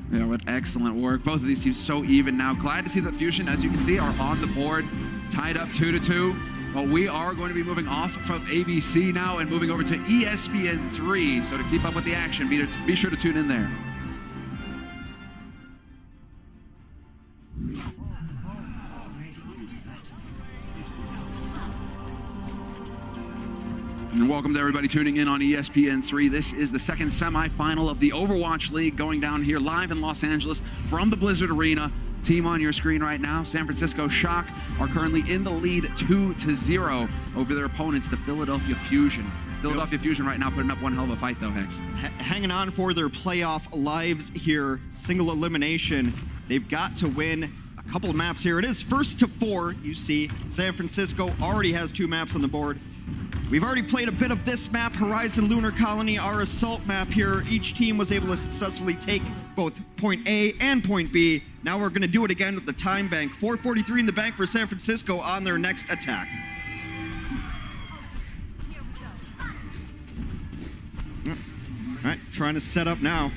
Yeah, with excellent work. Both of these teams so even now. Glad to see that Fusion, as you can see, are on the board, tied up 2-2. But we are going to be moving off from ABC now and moving over to ESPN 3. So to keep up with the action, be sure to tune in there. And welcome to everybody tuning in on ESPN 3. This is the second semifinal of the Overwatch League going down here live in Los Angeles from the Blizzard Arena. Team on your screen right now, San Francisco Shock, are currently in the lead 2-0 over their opponents, the Philadelphia Fusion. Philadelphia Fusion right now putting up one hell of a fight though, Hex. Hanging on for their playoff lives here. Single elimination. They've got to win a couple of maps here. It is 1st to 4. You see San Francisco already has 2 maps on the board. We've already played a bit of this map, Horizon Lunar Colony, our assault map here. Each team was able to successfully take both point A and point B. Now we're going to do it again with the time bank. 4:43 in the bank for San Francisco on their next attack. All right, trying to set up now.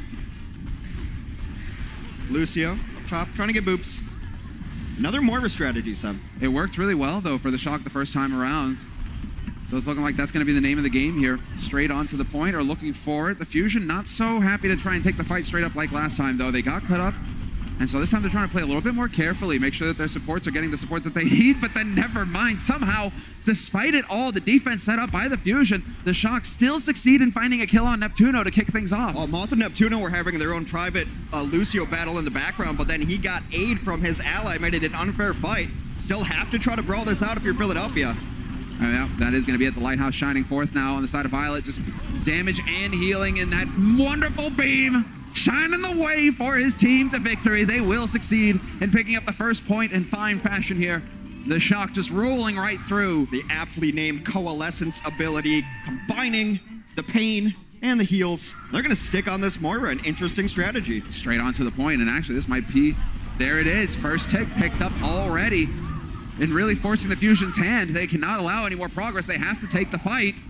Lucio up top, trying to get boops. Another Moira strategy, Seb. It worked really well, though, for the Shock the first time around. So it's looking like that's going to be the name of the game here. Straight on to the point, or looking for it. The Fusion not so happy to try and take the fight straight up like last time, though. They got cut up. And so this time they're trying to play a little bit more carefully, make sure that their supports are getting the support that they need, but then never mind. Somehow, despite it all, the defense set up by the Fusion, the Shock still succeed in finding a kill on Neptuno to kick things off. Well, Moth and Neptuno were having their own private Lucio battle in the background, but then he got aid from his ally, made it an unfair fight. Still have to try to brawl this out if you're Philadelphia. Yeah, that is going to be at the Lighthouse shining forth now on the side of Violet. Just damage and healing in that wonderful beam, shining the way for his team to victory. They will succeed in picking up the first point in fine fashion here. The Shock just rolling right through. The aptly named Coalescence ability, combining the pain and the heals. They're going to stick on this Moira, an interesting strategy. Straight on to the point, and actually this might be, there it is. First tick picked up already. And really forcing the Fusion's hand. They cannot allow any more progress. They have to take the fight.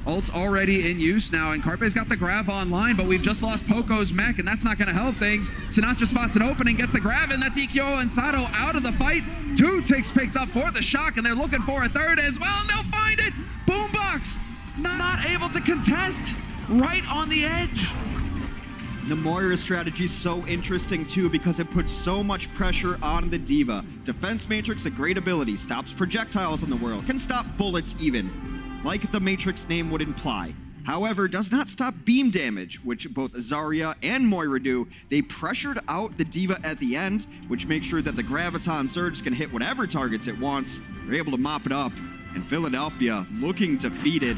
Ult's already in use now, and Carpe's got the grab online, but we've just lost Poco's mech, and that's not going to help things. Sinatra spots an opening, gets the grab, and that's Ikyo and Sato out of the fight. 2 ticks picked up for the Shock, and they're looking for a third as well, and they'll find it. Boombox not able to contest, right on the edge. The Moira strategy is so interesting too because it puts so much pressure on the D.Va. Defense Matrix, a great ability, stops projectiles in the world, can stop bullets even, like the Matrix name would imply. However, does not stop beam damage, which both Zarya and Moira do. They pressured out the D.Va at the end, which makes sure that the Graviton Surge can hit whatever targets it wants. They're able to mop it up, and Philadelphia, looking defeated,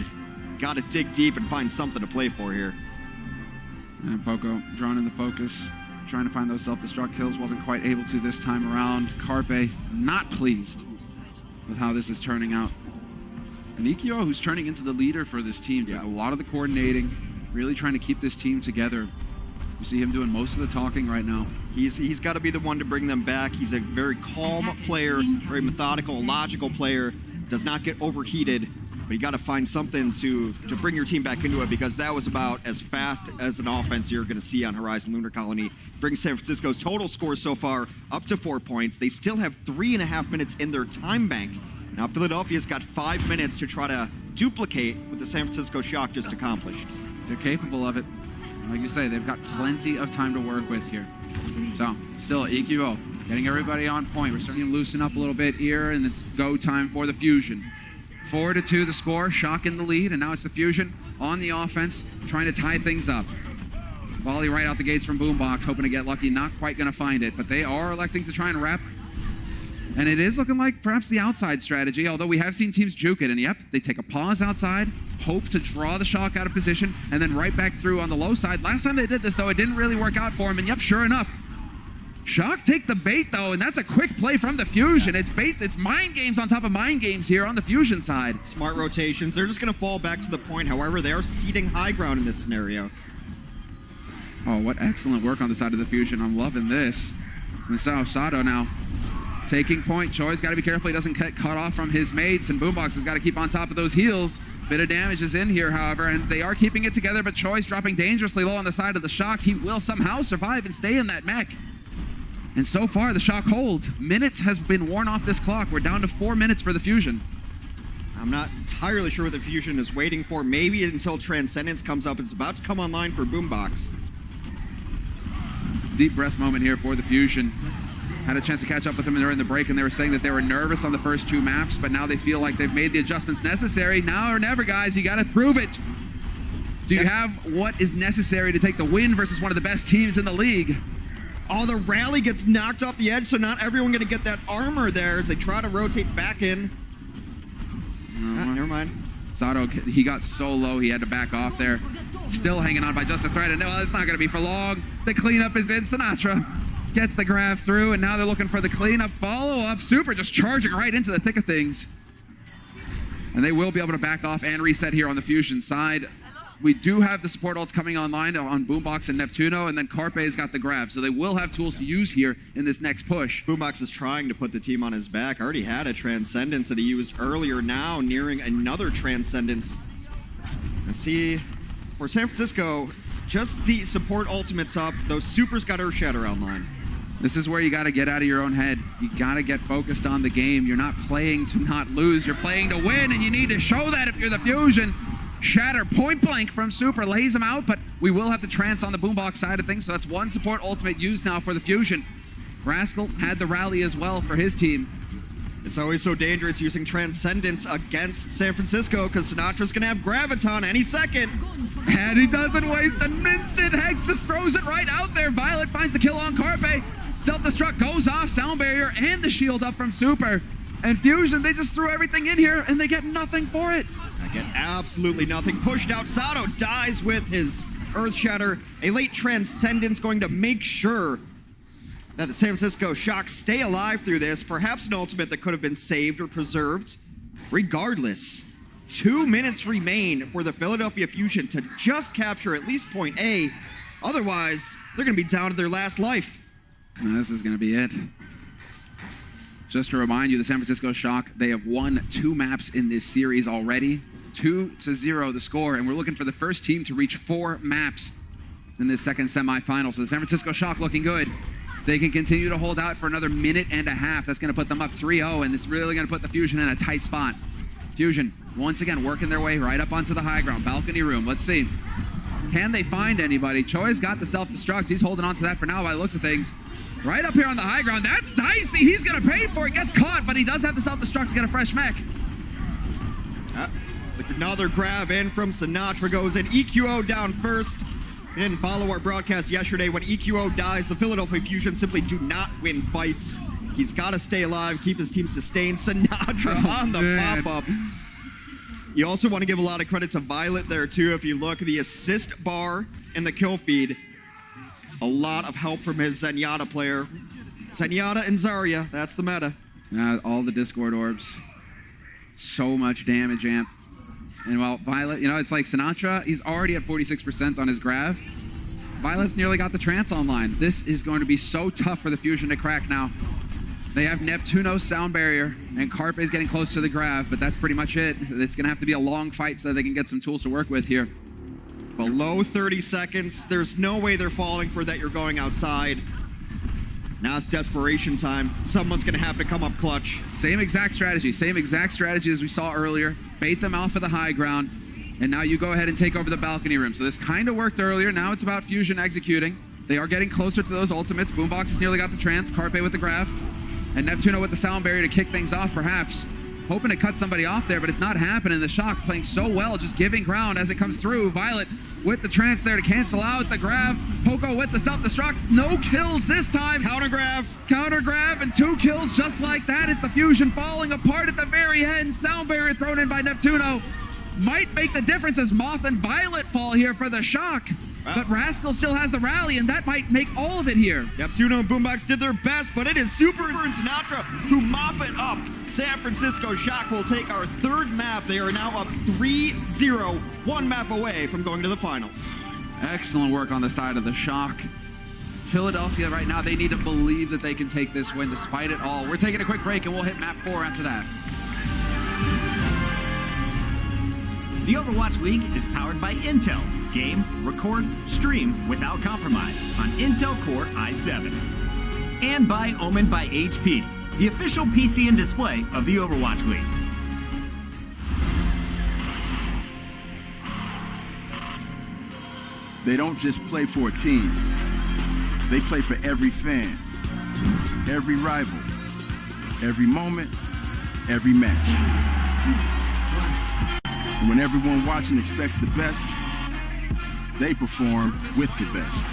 got to dig deep and find something to play for here. And Poco drawn in the focus, trying to find those self-destruct kills, wasn't quite able to this time around. Carpe not pleased with how this is turning out. And Ikyo, who's turning into the leader for this team, doing a lot of the coordinating, really trying to keep this team together. You see him doing most of the talking right now. He's got to be the one to bring them back. He's a very calm player, very methodical, logical player. Does not get overheated, but you got to find something to bring your team back into it, because that was about as fast as an offense you're going to see on Horizon Lunar Colony. Brings San Francisco's total score so far up to 4 points. They still have 3.5 minutes in their time bank. Now Philadelphia's got 5 minutes to try to duplicate what the San Francisco Shock just accomplished. They're capable of it. Like you say, they've got plenty of time to work with here. So, still, Ikyo Getting everybody on point. We're starting to loosen up a little bit here, and it's go time for the Fusion. 4-2 the score, Shock in the lead, and now it's the Fusion on the offense, trying to tie things up. Volley right out the gates from Boombox, hoping to get lucky, not quite going to find it, but they are electing to try and wrap. And it is looking like perhaps the outside strategy, although we have seen teams juke it, and yep, they take a pause outside, hope to draw the Shock out of position, and then right back through on the low side. Last time they did this, though, it didn't really work out for him, and yep, sure enough, Shock take the bait, though, and that's a quick play from the Fusion. It's bait, it's mind games on top of mind games here on the Fusion side. Smart rotations. They're just going to fall back to the point. However, they are ceding high ground in this scenario. Oh, what excellent work on the side of the Fusion. I'm loving this. And so Sato now taking point. Choi's got to be careful he doesn't get cut off from his mates, and Boombox has got to keep on top of those heals. Bit of damage is in here, however, and they are keeping it together, but Choi's dropping dangerously low on the side of the Shock. He will somehow survive and stay in that mech. And so far, the Shock holds. Minutes has been worn off this clock. We're down to 4 minutes for the Fusion. I'm not entirely sure what the Fusion is waiting for. Maybe until Transcendence comes up. It's about to come online for Boombox. Deep breath moment here for the Fusion. Had a chance to catch up with them during the break, and they were saying that they were nervous on the first 2 maps, but now they feel like they've made the adjustments necessary. Now or never, guys. You got to prove it. Do you have what is necessary to take the win versus one of the best teams in the league? Oh, the rally gets knocked off the edge, so not everyone going to get that armor there as they try to rotate back in. Never mind. Sato, he got so low he had to back off there. Still hanging on by just a thread, and no, it's not going to be for long. The cleanup is in. Sinatra gets the grab through, and now they're looking for the cleanup follow-up. Super just charging right into the thick of things. And they will be able to back off and reset here on the Fusion side. We do have the support ults coming online on Boombox and Neptuno, and then Carpe's got the grab, so they will have tools to use here in this next push. Boombox is trying to put the team on his back. Already had a Transcendence that he used earlier, now nearing another Transcendence. Let's see, for San Francisco, just the support ultimates up. Those supers got Earthshatter online. This is where you got to get out of your own head. You got to get focused on the game. You're not playing to not lose. You're playing to win, and you need to show that if you're the Fusion. Shatter point blank from Super, lays him out, but we will have the trance on the Boombox side of things, so that's 1 support ultimate used now for the Fusion. Rascal had the rally as well for his team. It's always so dangerous using Transcendence against San Francisco because Sinatra's going to have Graviton any second. And he doesn't waste an instant. Hex just throws it right out there. Violet finds the kill on Carpe. Self-destruct goes off, sound barrier, and the shield up from Super. And Fusion, they just threw everything in here, and they get nothing for it. I get absolutely nothing. Pushed out, Sato dies with his Earthshatter. A late Transcendence going to make sure that the San Francisco Shock stay alive through this. Perhaps an ultimate that could have been saved or preserved. Regardless, 2 minutes remain for the Philadelphia Fusion to just capture at least point A. Otherwise, they're going to be down to their last life. This is going to be it. Just to remind you, the San Francisco Shock, they have won 2 maps in this series already. 2-0 the score, and we're looking for the first team to reach 4 maps in this second semifinal. So the San Francisco Shock looking good. They can continue to hold out for another minute and a half. That's going to put them up 3-0, and it's really going to put the Fusion in a tight spot. Fusion, once again, working their way right up onto the high ground. Balcony room, let's see. Can they find anybody? Choi's got the self-destruct. He's holding on to that for now by the looks of things. Right up here on the high ground. That's dicey. He's going to pay for it. Gets caught, but he does have the self-destruct to get a fresh mech. Another grab in from Sinatra goes in. EQO down first. We didn't follow our broadcast yesterday. When EQO dies, the Philadelphia Fusion simply do not win fights. He's got to stay alive, keep his team sustained. Sinatra on the pop-up. You also want to give a lot of credit to Violet there, too. If you look at the assist bar and the kill feed, a lot of help from his Zenyatta player. Zenyatta and Zarya, that's the meta. All the Discord orbs. So much damage, Amp. And while Violet, you know, it's like Sinatra, he's already at 46% on his grav. Violet's nearly got the trance online. This is going to be so tough for the Fusion to crack now. They have Neptuno's sound barrier, and Carpe's getting close to the grav, but that's pretty much it. It's going to have to be a long fight so that they can get some tools to work with here. Below 30 seconds. There's no way they're falling for that you're going outside. Now it's desperation time. Someone's going to have to come up clutch. Same exact strategy. Same exact strategy as we saw earlier. Bait them off of the high ground, and now you go ahead and take over the balcony room. So this kind of worked earlier. Now it's about Fusion executing. They are getting closer to those ultimates. Boombox has nearly got the trance. Carpe with the graph. And Neptuno with the sound barrier to kick things off, perhaps. Hoping to cut somebody off there, but it's not happening. The Shock playing so well, just giving ground as it comes through. Violet with the trance there to cancel out the grab. Poco with the self-destruct. No kills this time. Counter grab. Counter grab and 2 kills just like that. It's the fusion falling apart at the very end. Sound barrier thrown in by Neptuno. Might make the difference as Moth and Violet fall here for the Shock. But Rascal still has the rally, and that might make all of it here. Neptuno and Boombox did their best, but it is Super and Sinatra who mop it up. San Francisco Shock will take our 3rd map. They are now up 3-0, 1 map away from going to the finals. Excellent work on the side of the Shock. Philadelphia right now, they need to believe that they can take this win despite it all. We're taking a quick break, and we'll hit map 4 after that. The Overwatch League is powered by Intel. Game, record, stream without compromise on Intel Core i7. And by Omen by HP, the official PC and display of the Overwatch League. They don't just play for a team. They play for every fan, every rival, every moment, every match. And when everyone watching expects the best, they perform with the best.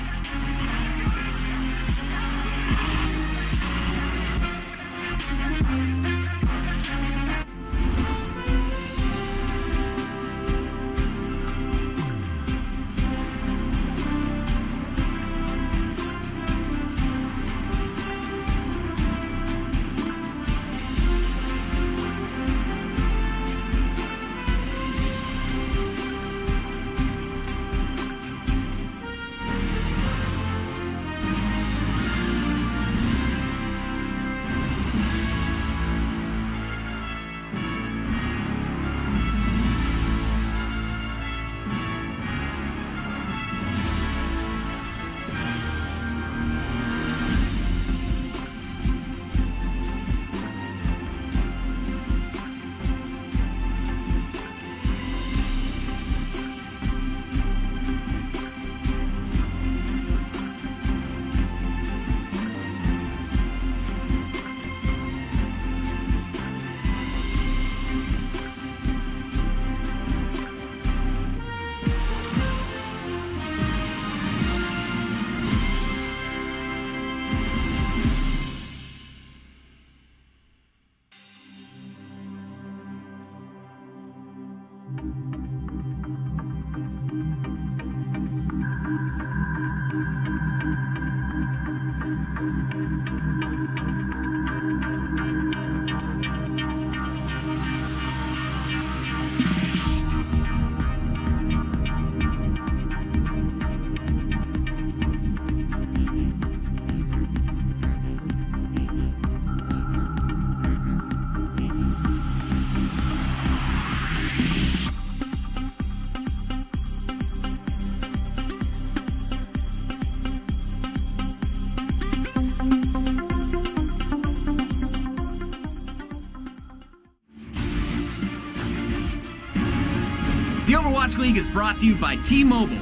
The Overwatch League is brought to you by T-Mobile.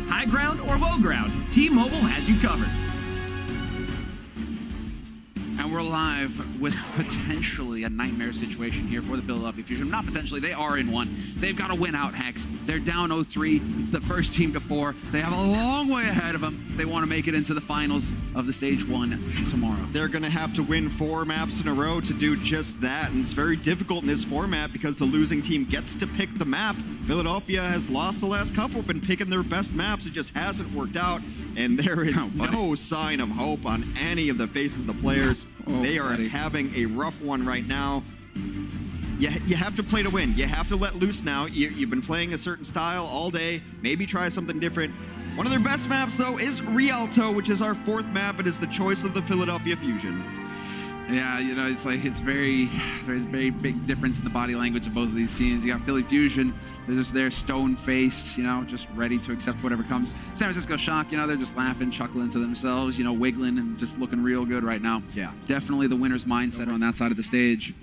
High ground or low ground, T-Mobile has you covered. And we're live with potentially a nightmare situation here for the Philadelphia Fusion. Not potentially, they are in one. They've got to win out, Hex. They're down 0-3. It's the first team to 4. They have a long way ahead of them. They want to make it into the finals of the stage 1 tomorrow. They're going to have to win 4 maps in a row to do just that, and it's very difficult in this format because the losing team gets to pick the map. Philadelphia has lost the last couple, been picking their best maps. It just hasn't worked out, and there is no sign of hope on any of the faces of the players. They are having a rough one right now. You have to play to win. You have to let loose now. You've been playing a certain style all day. Maybe try something different. One of their best maps, though, is Rialto, which is our 4th map. It is the choice of the Philadelphia Fusion. Yeah, you know, there's very big difference in the body language of both of these teams. You got Philly Fusion, they're just there stone-faced, you know, just ready to accept whatever comes. San Francisco Shock, you know, they're just laughing, chuckling to themselves, you know, wiggling and just looking real good right now. Yeah. Definitely the winner's mindset on that side of the stage.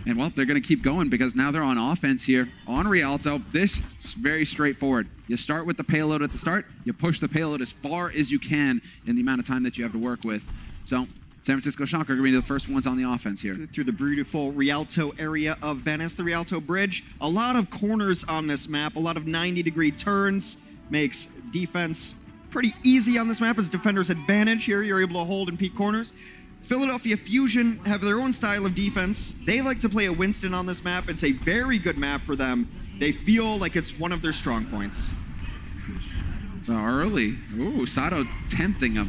And, well, they're going to keep going because now they're on offense here on Rialto. This is very straightforward. You start with the payload at the start. You push the payload as far as you can in the amount of time that you have to work with. So San Francisco Shock are going to be the first ones on the offense here. Through the beautiful Rialto area of Venice, the Rialto Bridge. A lot of corners on this map, a lot of 90-degree turns. Makes defense pretty easy on this map as defender's advantage here. You're able to hold and peek corners. Philadelphia Fusion have their own style of defense. They like to play a Winston on this map. It's a very good map for them. They feel like it's one of their strong points. So early. Ooh, Sato tempting him.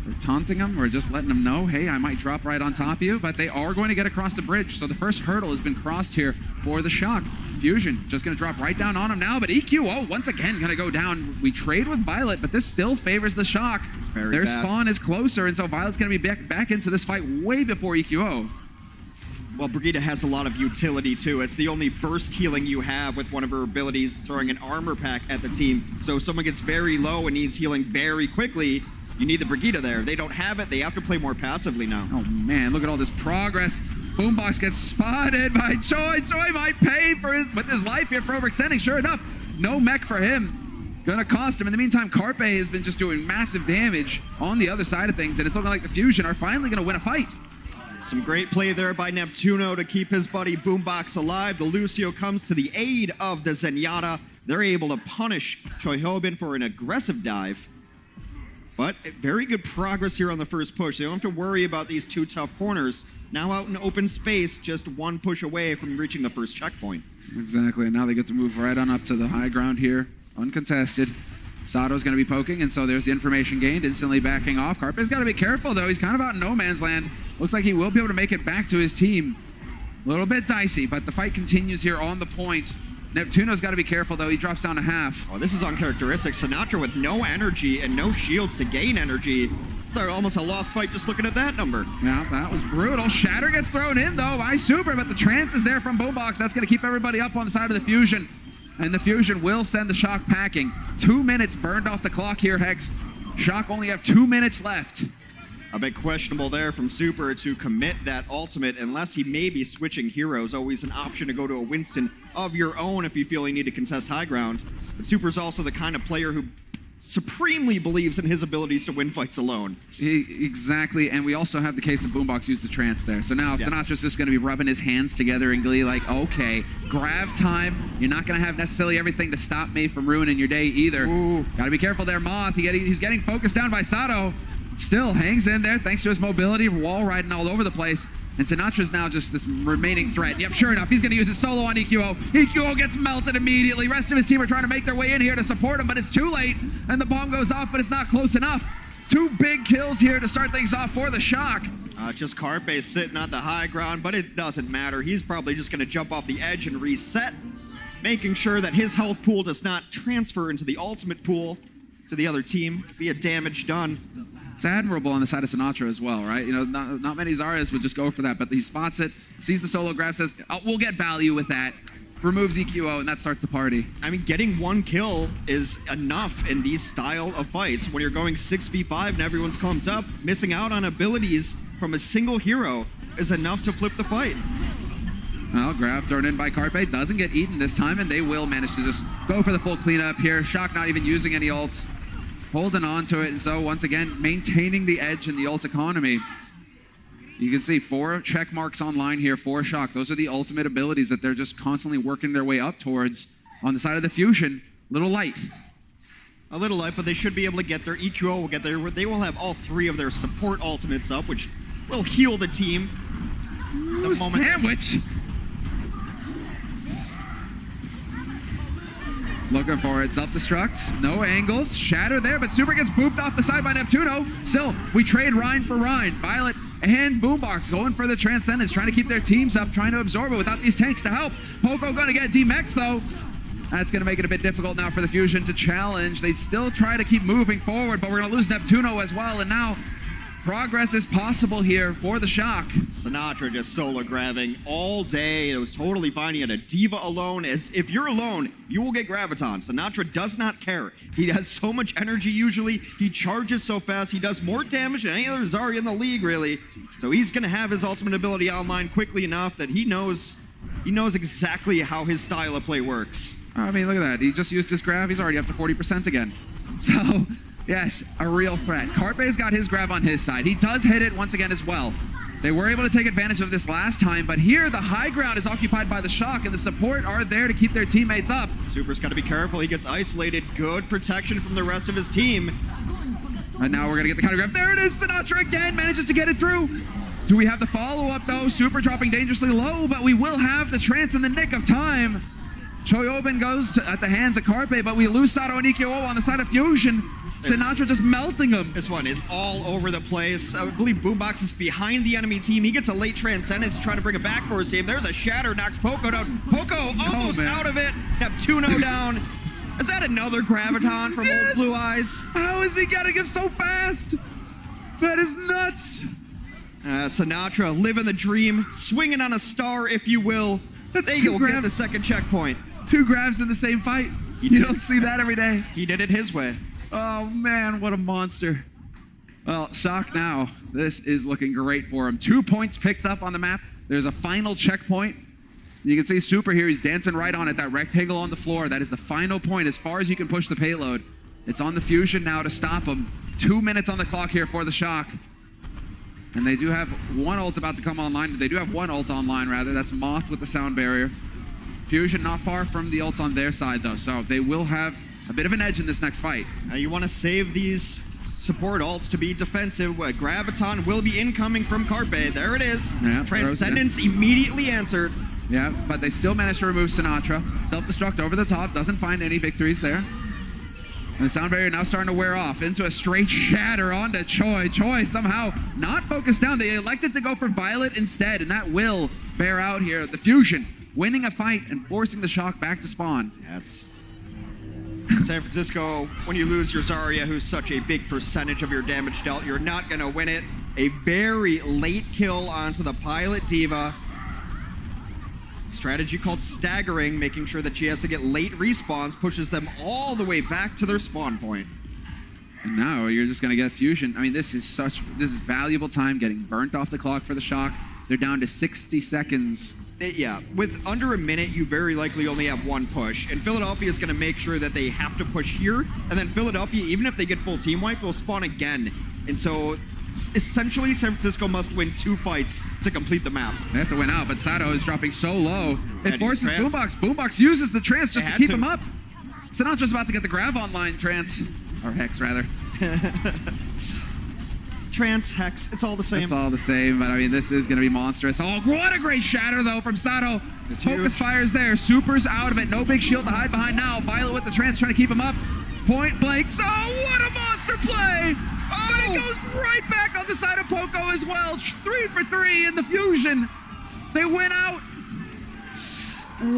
Or taunting him, or just letting him know, hey, I might drop right on top of you, but they are going to get across the bridge. So the first hurdle has been crossed here for the Shock. Fusion just going to drop right down on him now, but EQO once again going to go down. We trade with Violet, but this still favors the Shock. Their spawn is closer, and so Violet's going to be back into this fight way before EQO. Well, Brigitte has a lot of utility, too. It's the only burst healing you have with one of her abilities, throwing an armor pack at the team. So if someone gets very low and needs healing very quickly, you need the Brigitte there. They don't have it. They have to play more passively now. Oh, man, look at all this progress. Boombox gets spotted by Choi. Choi might pay with his life here for overextending. Sure enough, no mech for him. Gonna cost him. In the meantime, Carpe has been just doing massive damage on the other side of things, and it's looking like the Fusion are finally gonna win a fight. Some great play there by Neptuno to keep his buddy Boombox alive. The Lucio comes to the aid of the Zenyatta. They're able to punish Choi Hobin for an aggressive dive. But very good progress here on the first push. They don't have to worry about these two tough corners. Now out in open space, just one push away from reaching the first checkpoint. Exactly, and now they get to move right on up to the high ground here, uncontested. Sato's going to be poking, and so there's the information gained, instantly backing off. Carpe's got to be careful, though. He's kind of out in no man's land. Looks like he will be able to make it back to his team. A little bit dicey, but the fight continues here on the point. Neptuno's got to be careful, though. He drops down to half. Oh, this is uncharacteristic. Sinatra with no energy and no shields to gain energy. It's almost a lost fight just looking at that number. Yeah, that was brutal. Shatter gets thrown in, though, by Super, but the trance is there from Boombox. That's going to keep everybody up on the side of the Fusion. And the Fusion will send the Shock packing. 2 minutes burned off the clock here, Hex. Shock only have 2 minutes left. A bit questionable there from Super to commit that ultimate unless he may be switching heroes. Always an option to go to a Winston of your own if you feel you need to contest high ground. But Super's also the kind of player who supremely believes in his abilities to win fights alone. Exactly, and we also have the case that Boombox used the trance there. So now Sinatra's just going to be rubbing his hands together in glee like, okay, grav time. You're not going to have necessarily everything to stop me from ruining your day either. Got to be careful there, Moth. He's getting focused down by Sato. Still hangs in there thanks to his mobility, wall riding all over the place. And Sinatra's now just this remaining threat. Yep, sure enough, he's going to use his solo on EQO. EQO gets melted immediately. Rest of his team are trying to make their way in here to support him, but it's too late. And the bomb goes off, but it's not close enough. 2 big kills here to start things off for the Shock. Just Carpe sitting on the high ground, but it doesn't matter. He's probably just going to jump off the edge and reset, making sure that his health pool does not transfer into the ultimate pool to the other team. Be a damage done. It's admirable on the side of Sinatra as well, right? You know, not many Zarya's would just go for that, but he spots it, sees the solo grab, says, oh, we'll get value with that. Removes EQO, and that starts the party. I mean, getting 1 kill is enough in these style of fights. When you're going 6v5 and everyone's clumped up, missing out on abilities from a single hero is enough to flip the fight. Well, grab thrown in by Carpe, doesn't get eaten this time, and they will manage to just go for the full cleanup here. Shock not even using any ults. Holding on to it, and so once again, maintaining the edge in the ult economy. You can see 4 check marks online here for Shock. Those are the ultimate abilities that they're just constantly working their way up towards. On the side of the Fusion, little light. A little light, but they should be able to get there. EQO will get there. They will have all 3 of their support ultimates up, which will heal the team. Ooh, sandwich! Looking for it. Self-destruct. No angles. Shatter there, but Super gets booped off the side by Neptuno. Still, we trade Rhine for Rhine. Violet and Boombox going for the Transcendence, trying to keep their teams up, trying to absorb it without these tanks to help. Poco going to get D-Mex, though. That's going to make it a bit difficult now for the Fusion to challenge. They'd still try to keep moving forward, but we're going to lose Neptuno as well. And now progress is possible here for the Shock. Sinatra just solo grabbing all day. It was totally fine. He had a diva alone. As if you're alone, you will get Graviton. Sinatra does not care. He has so much energy usually. He charges so fast. He does more damage than any other Zarya in the league, really. So he's going to have his ultimate ability online quickly enough that he knows exactly how his style of play works. I mean, look at that. He just used his grab. He's already up to 40% again. So, yes, a real threat. Carpe's got his grab on his side. He does hit it once again as well. They were able to take advantage of this last time, but here the high ground is occupied by the Shock, and the support are there to keep their teammates up. Super's got to be careful. He gets isolated. Good protection from the rest of his team. And now we're going to get the counter grab. There it is. Sinatra again manages to get it through. Do we have the follow-up, though? Super dropping dangerously low, but we will have the trance in the nick of time. Choyobin goes at the hands of Carpe, but we lose Sato and Ikkyo on the side of Fusion. Sinatra just melting him. This one is all over the place. I believe Boombox is behind the enemy team. He gets a late Transcendence trying to bring it back for his team. There's a Shatter, knocks Poco down. Poco almost out of it. Neptuno down. Is that another Graviton from Old Blue Eyes? How is he getting him so fast? That is nuts. Sinatra living the dream, swinging on a star, if you will. There you go, get the second checkpoint. 2 grabs in the same fight. You don't see that every day. He did it his way. Oh, man, what a monster. Well, Shock now. This is looking great for him. 2 points picked up on the map. There's a final checkpoint. You can see Super here. He's dancing right on it. That rectangle on the floor. That is the final point as far as you can push the payload. It's on the Fusion now to stop him. 2 minutes on the clock here for the Shock. And they do have one ult about to come online. They do have one ult online, rather. That's Moth with the sound barrier. Fusion not far from the ults on their side, though. So they will have a bit of an edge in this next fight. Now you want to save these support ults to be defensive. Graviton will be incoming from Carpe. There it is. Yeah, Transcendence immediately answered. Yeah, but they still managed to remove Sinatra. Self-destruct over the top. Doesn't find any victories there. And the sound barrier now starting to wear off into a straight shatter onto Choi. Choi somehow not focused down. They elected to go for Violet instead, and that will bear out here. The Fusion winning a fight and forcing the Shock back to spawn. That's San Francisco. When you lose your Zarya, who's such a big percentage of your damage dealt, you're not going to win it. A very late kill onto the Pilot Diva. Strategy called staggering, making sure that she has to get late respawns, pushes them all the way back to their spawn point. And now you're just going to get Fusion. I mean, this is valuable time getting burnt off the clock for the Shock. They're down to 60 seconds. Yeah, with under a minute, you very likely only have one push. And Philadelphia is going to make sure that they have to push here. And then Philadelphia, even if they get full team wipe, will spawn again. And so essentially, San Francisco must win 2 fights to complete the map. They have to win out, but Sato is dropping so low. It forces trance. Boombox. Boombox uses the trance just to keep him up. Sinatra's about to get the grab online trance. Or Hex, rather. Trance, Hex, it's all the same. It's all the same, but I mean, this is going to be monstrous. Oh, what a great shatter, though, from Sato. Focus fires there. Super's out of it. No big shield to hide behind now. Violet with the trance trying to keep him up. Point blank. Oh, what a monster play! But it goes right back on the side of Poco as well. 3 for 3 in the Fusion. They win out.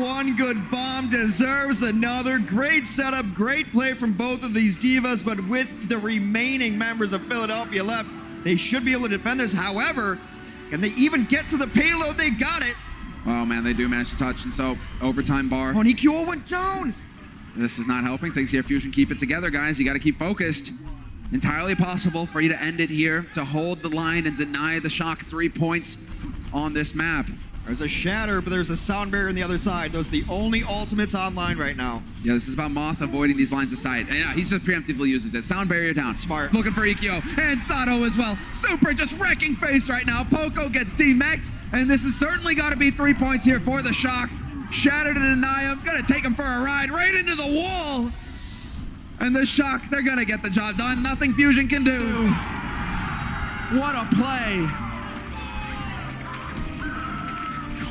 One good bomb deserves another. Great setup, great play from both of these divas, but with the remaining members of Philadelphia left, they should be able to defend this. However, can they even get to the payload? They got it. Oh, man, they do manage to touch, and so overtime bar. Onikyo went down. This is not helping things here. Fusion, keep it together, guys. You got to keep focused. Entirely possible for you to end it here, to hold the line and deny the Shock 3 points on this map. There's a shatter, but there's a sound barrier on the other side. Those are the only ultimates online right now. Yeah, this is about Moth avoiding these lines of sight. And yeah, he just preemptively uses it. Sound barrier down. Smart. Looking for Ikkyo and Sato as well. Super just wrecking face right now. Poco gets demeched, and this has certainly got to be 3 points here for the Shock. Shatter to deny him. Gonna take him for a ride right into the wall. And the Shock, they're gonna get the job done. Nothing Fusion can do. What a play.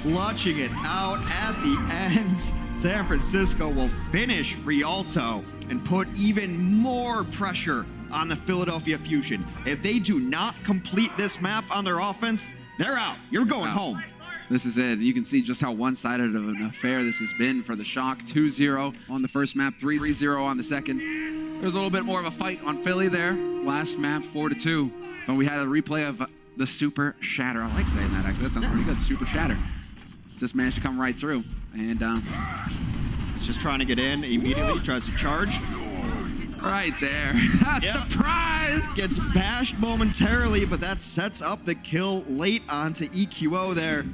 Clutching it out at the ends. San Francisco will finish Rialto and put even more pressure on the Philadelphia Fusion. If they do not complete this map on their offense, they're out. You're going home. This is it. You can see just how one-sided of an affair this has been for the Shock. 2-0 on the first map, 3-0 on the second. There's a little bit more of a fight on Philly there. Last map, 4-2. But we had a replay of the Super Shatter. I like saying that, actually. That sounds pretty good. Super Shatter. Just managed to come right through. And He's just trying to get in. Immediately tries to charge. right there. Yep. Surprise! Gets bashed momentarily, but that sets up the kill late onto EQO there.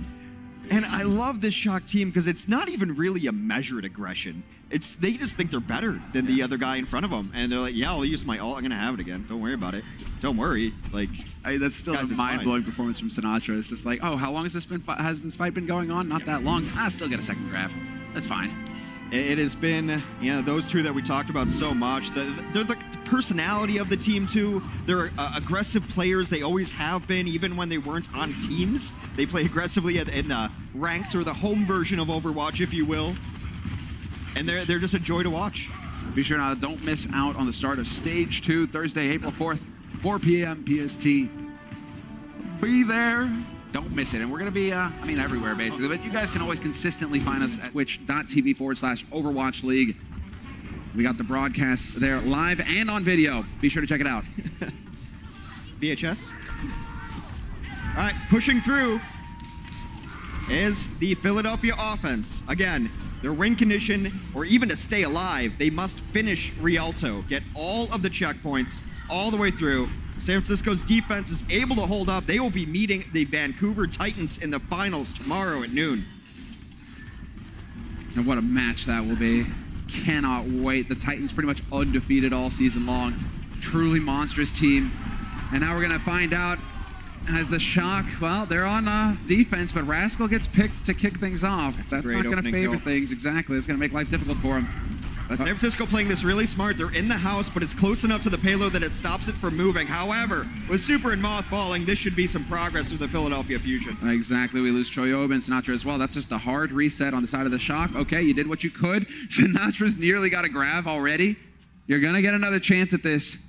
And I love this Shock team because it's not even really a measured aggression. They just think they're better than the other guy in front of them. And they're like, yeah, I'll use my ult. I'm going to have it again. Don't worry about it. Don't worry. Like, that's still guys, a mind-blowing performance from Sinatra. It's just like, oh, how long has this fight been going on? Not that long. I still get a second grab. That's fine. It has been, those two that we talked about so much. They're the personality of the team, too. They're aggressive players. They always have been, even when they weren't on teams. They play aggressively in ranked, or the home version of Overwatch, if you will. And they're just a joy to watch. Be sure now, don't miss out on the start of Stage 2, Thursday, April 4th, 4 p.m. PST. Be there. Don't miss it. And we're going to be, everywhere, basically. But you guys can always consistently find us at twitch.tv/Overwatch League. We got the broadcasts there live and on video. Be sure to check it out. VHS. All right, pushing through is the Philadelphia offense. Again, their win condition, or even to stay alive, they must finish Rialto, get all of the checkpoints all the way through. San Francisco's defense is able to hold up. They will be meeting the Vancouver Titans in the finals tomorrow at noon. And what a match that will be. Cannot wait. The Titans pretty much undefeated all season long. Truly monstrous team. And now we're going to find out as the Shock, well, they're on defense, but Rascal gets picked to kick things off. That's not going to favor things. Exactly. It's going to make life difficult for him. San Francisco playing this really smart. They're in the house, but it's close enough to the payload that it stops it from moving. However, with Super and Moth falling, this should be some progress for the Philadelphia Fusion. Exactly. We lose Choyoba and Sinatra as well. That's just a hard reset on the side of the Shock. Okay, you did what you could. Sinatra's nearly got a grab already. You're going to get another chance at this.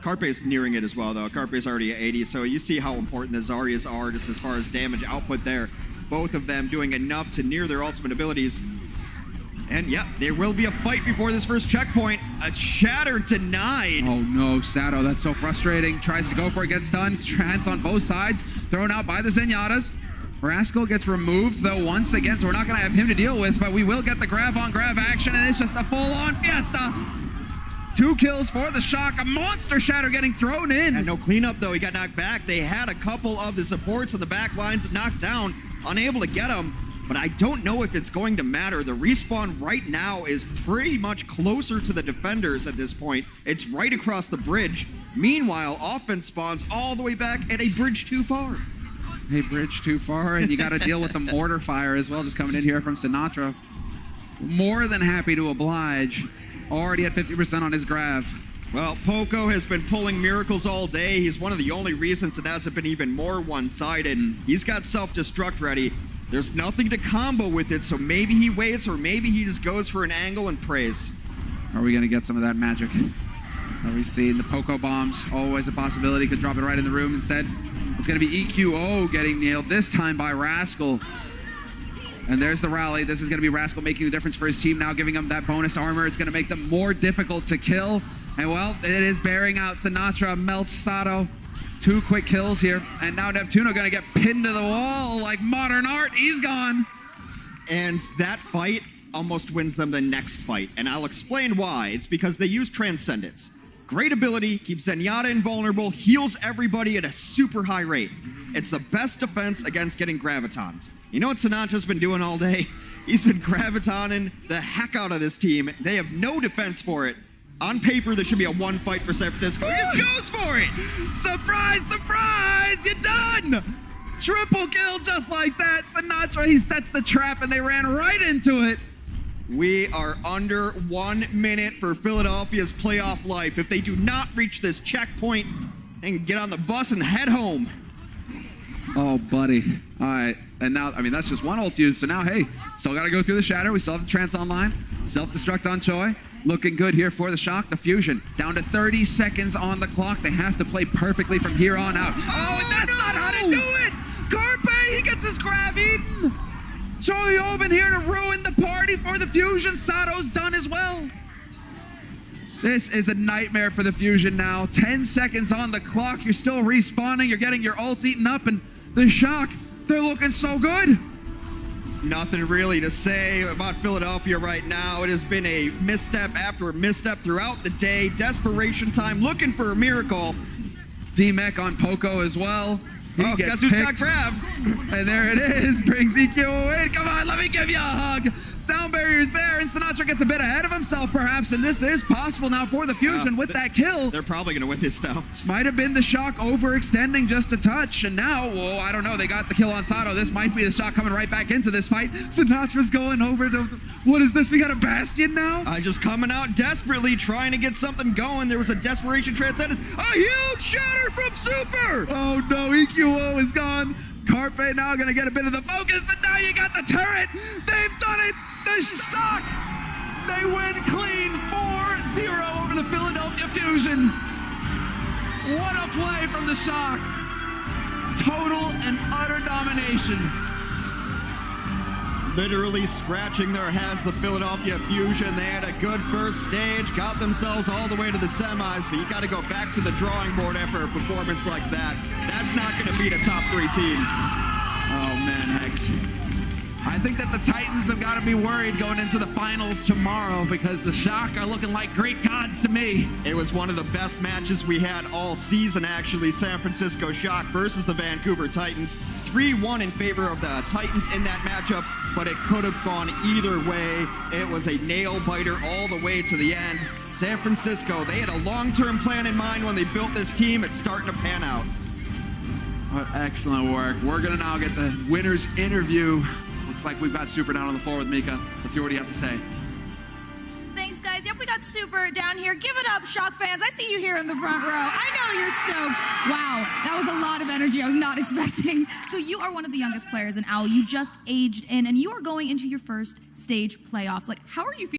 Carpe's nearing it as well, though. Carpe's already at 80, so you see how important the Zaryas are just as far as damage output there. Both of them doing enough to near their ultimate abilities. And yeah, there will be a fight before this first checkpoint. A Shatter denied. Oh no, Sato, that's so frustrating. Tries to go for it, gets stunned. Trance on both sides, thrown out by the Zenyatas. Rascal gets removed though once again, so we're not going to have him to deal with, but we will get the grab on grab action, and it's just a full-on fiesta. 2 kills for the Shock. A monster Shatter getting thrown in. And no cleanup though, he got knocked back. They had a couple of the supports on the back lines knocked down, unable to get him. But I don't know if it's going to matter. The respawn right now is pretty much closer to the defenders at this point. It's right across the bridge. Meanwhile, offense spawns all the way back at a bridge too far. A bridge too far, and you got to deal with the mortar fire as well, just coming in here from Sinatra. More than happy to oblige. Already at 50% on his grab. Well, Poco has been pulling miracles all day. He's one of the only reasons it hasn't been even more one-sided. He's got self-destruct ready. There's nothing to combo with it, so maybe he waits, or maybe he just goes for an angle and prays. Are we going to get some of that magic? Are we seeing the Poco bombs? Always a possibility. Could drop it right in the room instead. It's going to be EQO getting nailed, this time by Rascal. And there's the rally. This is going to be Rascal making the difference for his team now, giving him that bonus armor. It's going to make them more difficult to kill. And, well, it is bearing out. Sinatra melts Sato. 2 quick kills here. And now Neptuno going to get pinned to the wall like modern art. He's gone. And that fight almost wins them the next fight. And I'll explain why. It's because they use Transcendence. Great ability, keeps Zenyatta invulnerable, heals everybody at a super high rate. It's the best defense against getting Gravitons. You know what Sinatra's been doing all day? He's been Gravitoning the heck out of this team. They have no defense for it. On paper, there should be a 1 fight for San Francisco. He just goes for it! Surprise, surprise! You're done! Triple kill just like that. Sinatra, he sets the trap and they ran right into it. We are under 1 minute for Philadelphia's playoff life. If they do not reach this checkpoint and get on the bus and head home. Oh, buddy. All right. And now, that's just one ult used. So now, hey, still got to go through the Shatter. We still have the Trance online. Self-destruct on Choi. Looking good here for the Shock. The Fusion down to 30 seconds on the clock. They have to play perfectly from here on out. Oh, and that's not how to do it! Carpe, he gets his grab eaten! Choi Oben here to ruin the party for the Fusion. Sato's done as well. This is a nightmare for the Fusion now. 10 seconds on the clock. You're still respawning. You're getting your ults eaten up. And the Shock, they're looking so good. There's nothing really to say about Philadelphia right now. It has been a misstep after a misstep throughout the day. Desperation time, looking for a miracle. D-Mech on Poco as well. He guess gets who's got picked. grab? And there it is. Brings EQ in. Come on, let me give you a hug. Sound barrier's there, and Sinatra gets a bit ahead of himself, perhaps, and this is possible now for the Fusion with that kill. They're probably going to win this now. Might have been the Shock overextending just a touch, and now, whoa, I don't know. They got the kill on Sato. This might be the Shock coming right back into this fight. Sinatra's going over to... What is this? We got a Bastion now? Just coming out desperately, trying to get something going. There was a desperation transcendence. A huge shatter from Super! Oh no, EQO is gone. Carpe now gonna get a bit of the focus, and now you got the turret. They've done it. The Shock. They win clean 4-0 over the Philadelphia Fusion. What a play from the Shock. Total and utter domination. Literally scratching their heads, the Philadelphia Fusion. They had a good first stage, got themselves all the way to the semis, but you got to go back to the drawing board after a performance like that. That's not going to beat a top 3 team. Oh man, Hex. I think that the Titans have got to be worried going into the finals tomorrow because the Shock are looking like Greek gods to me. It was one of the best matches we had all season, actually. San Francisco Shock versus the Vancouver Titans. 3-1 in favor of the Titans in that matchup, but it could have gone either way. It was a nail-biter all the way to the end. San Francisco, they had a long-term plan in mind when they built this team. It's starting to pan out. What excellent work. We're going to now get the winner's interview. Looks like we've got Super down on the floor with Mika. Let's hear what he has to say. Thanks, guys. Yep, we got Super down here. Give it up, Shock fans. I see you here in the front row. I know you're stoked. Wow, that was a lot of energy I was not expecting. So you are one of the youngest players in OWL. You just aged in, and you are going into your first stage playoffs. Like, how are you feeling?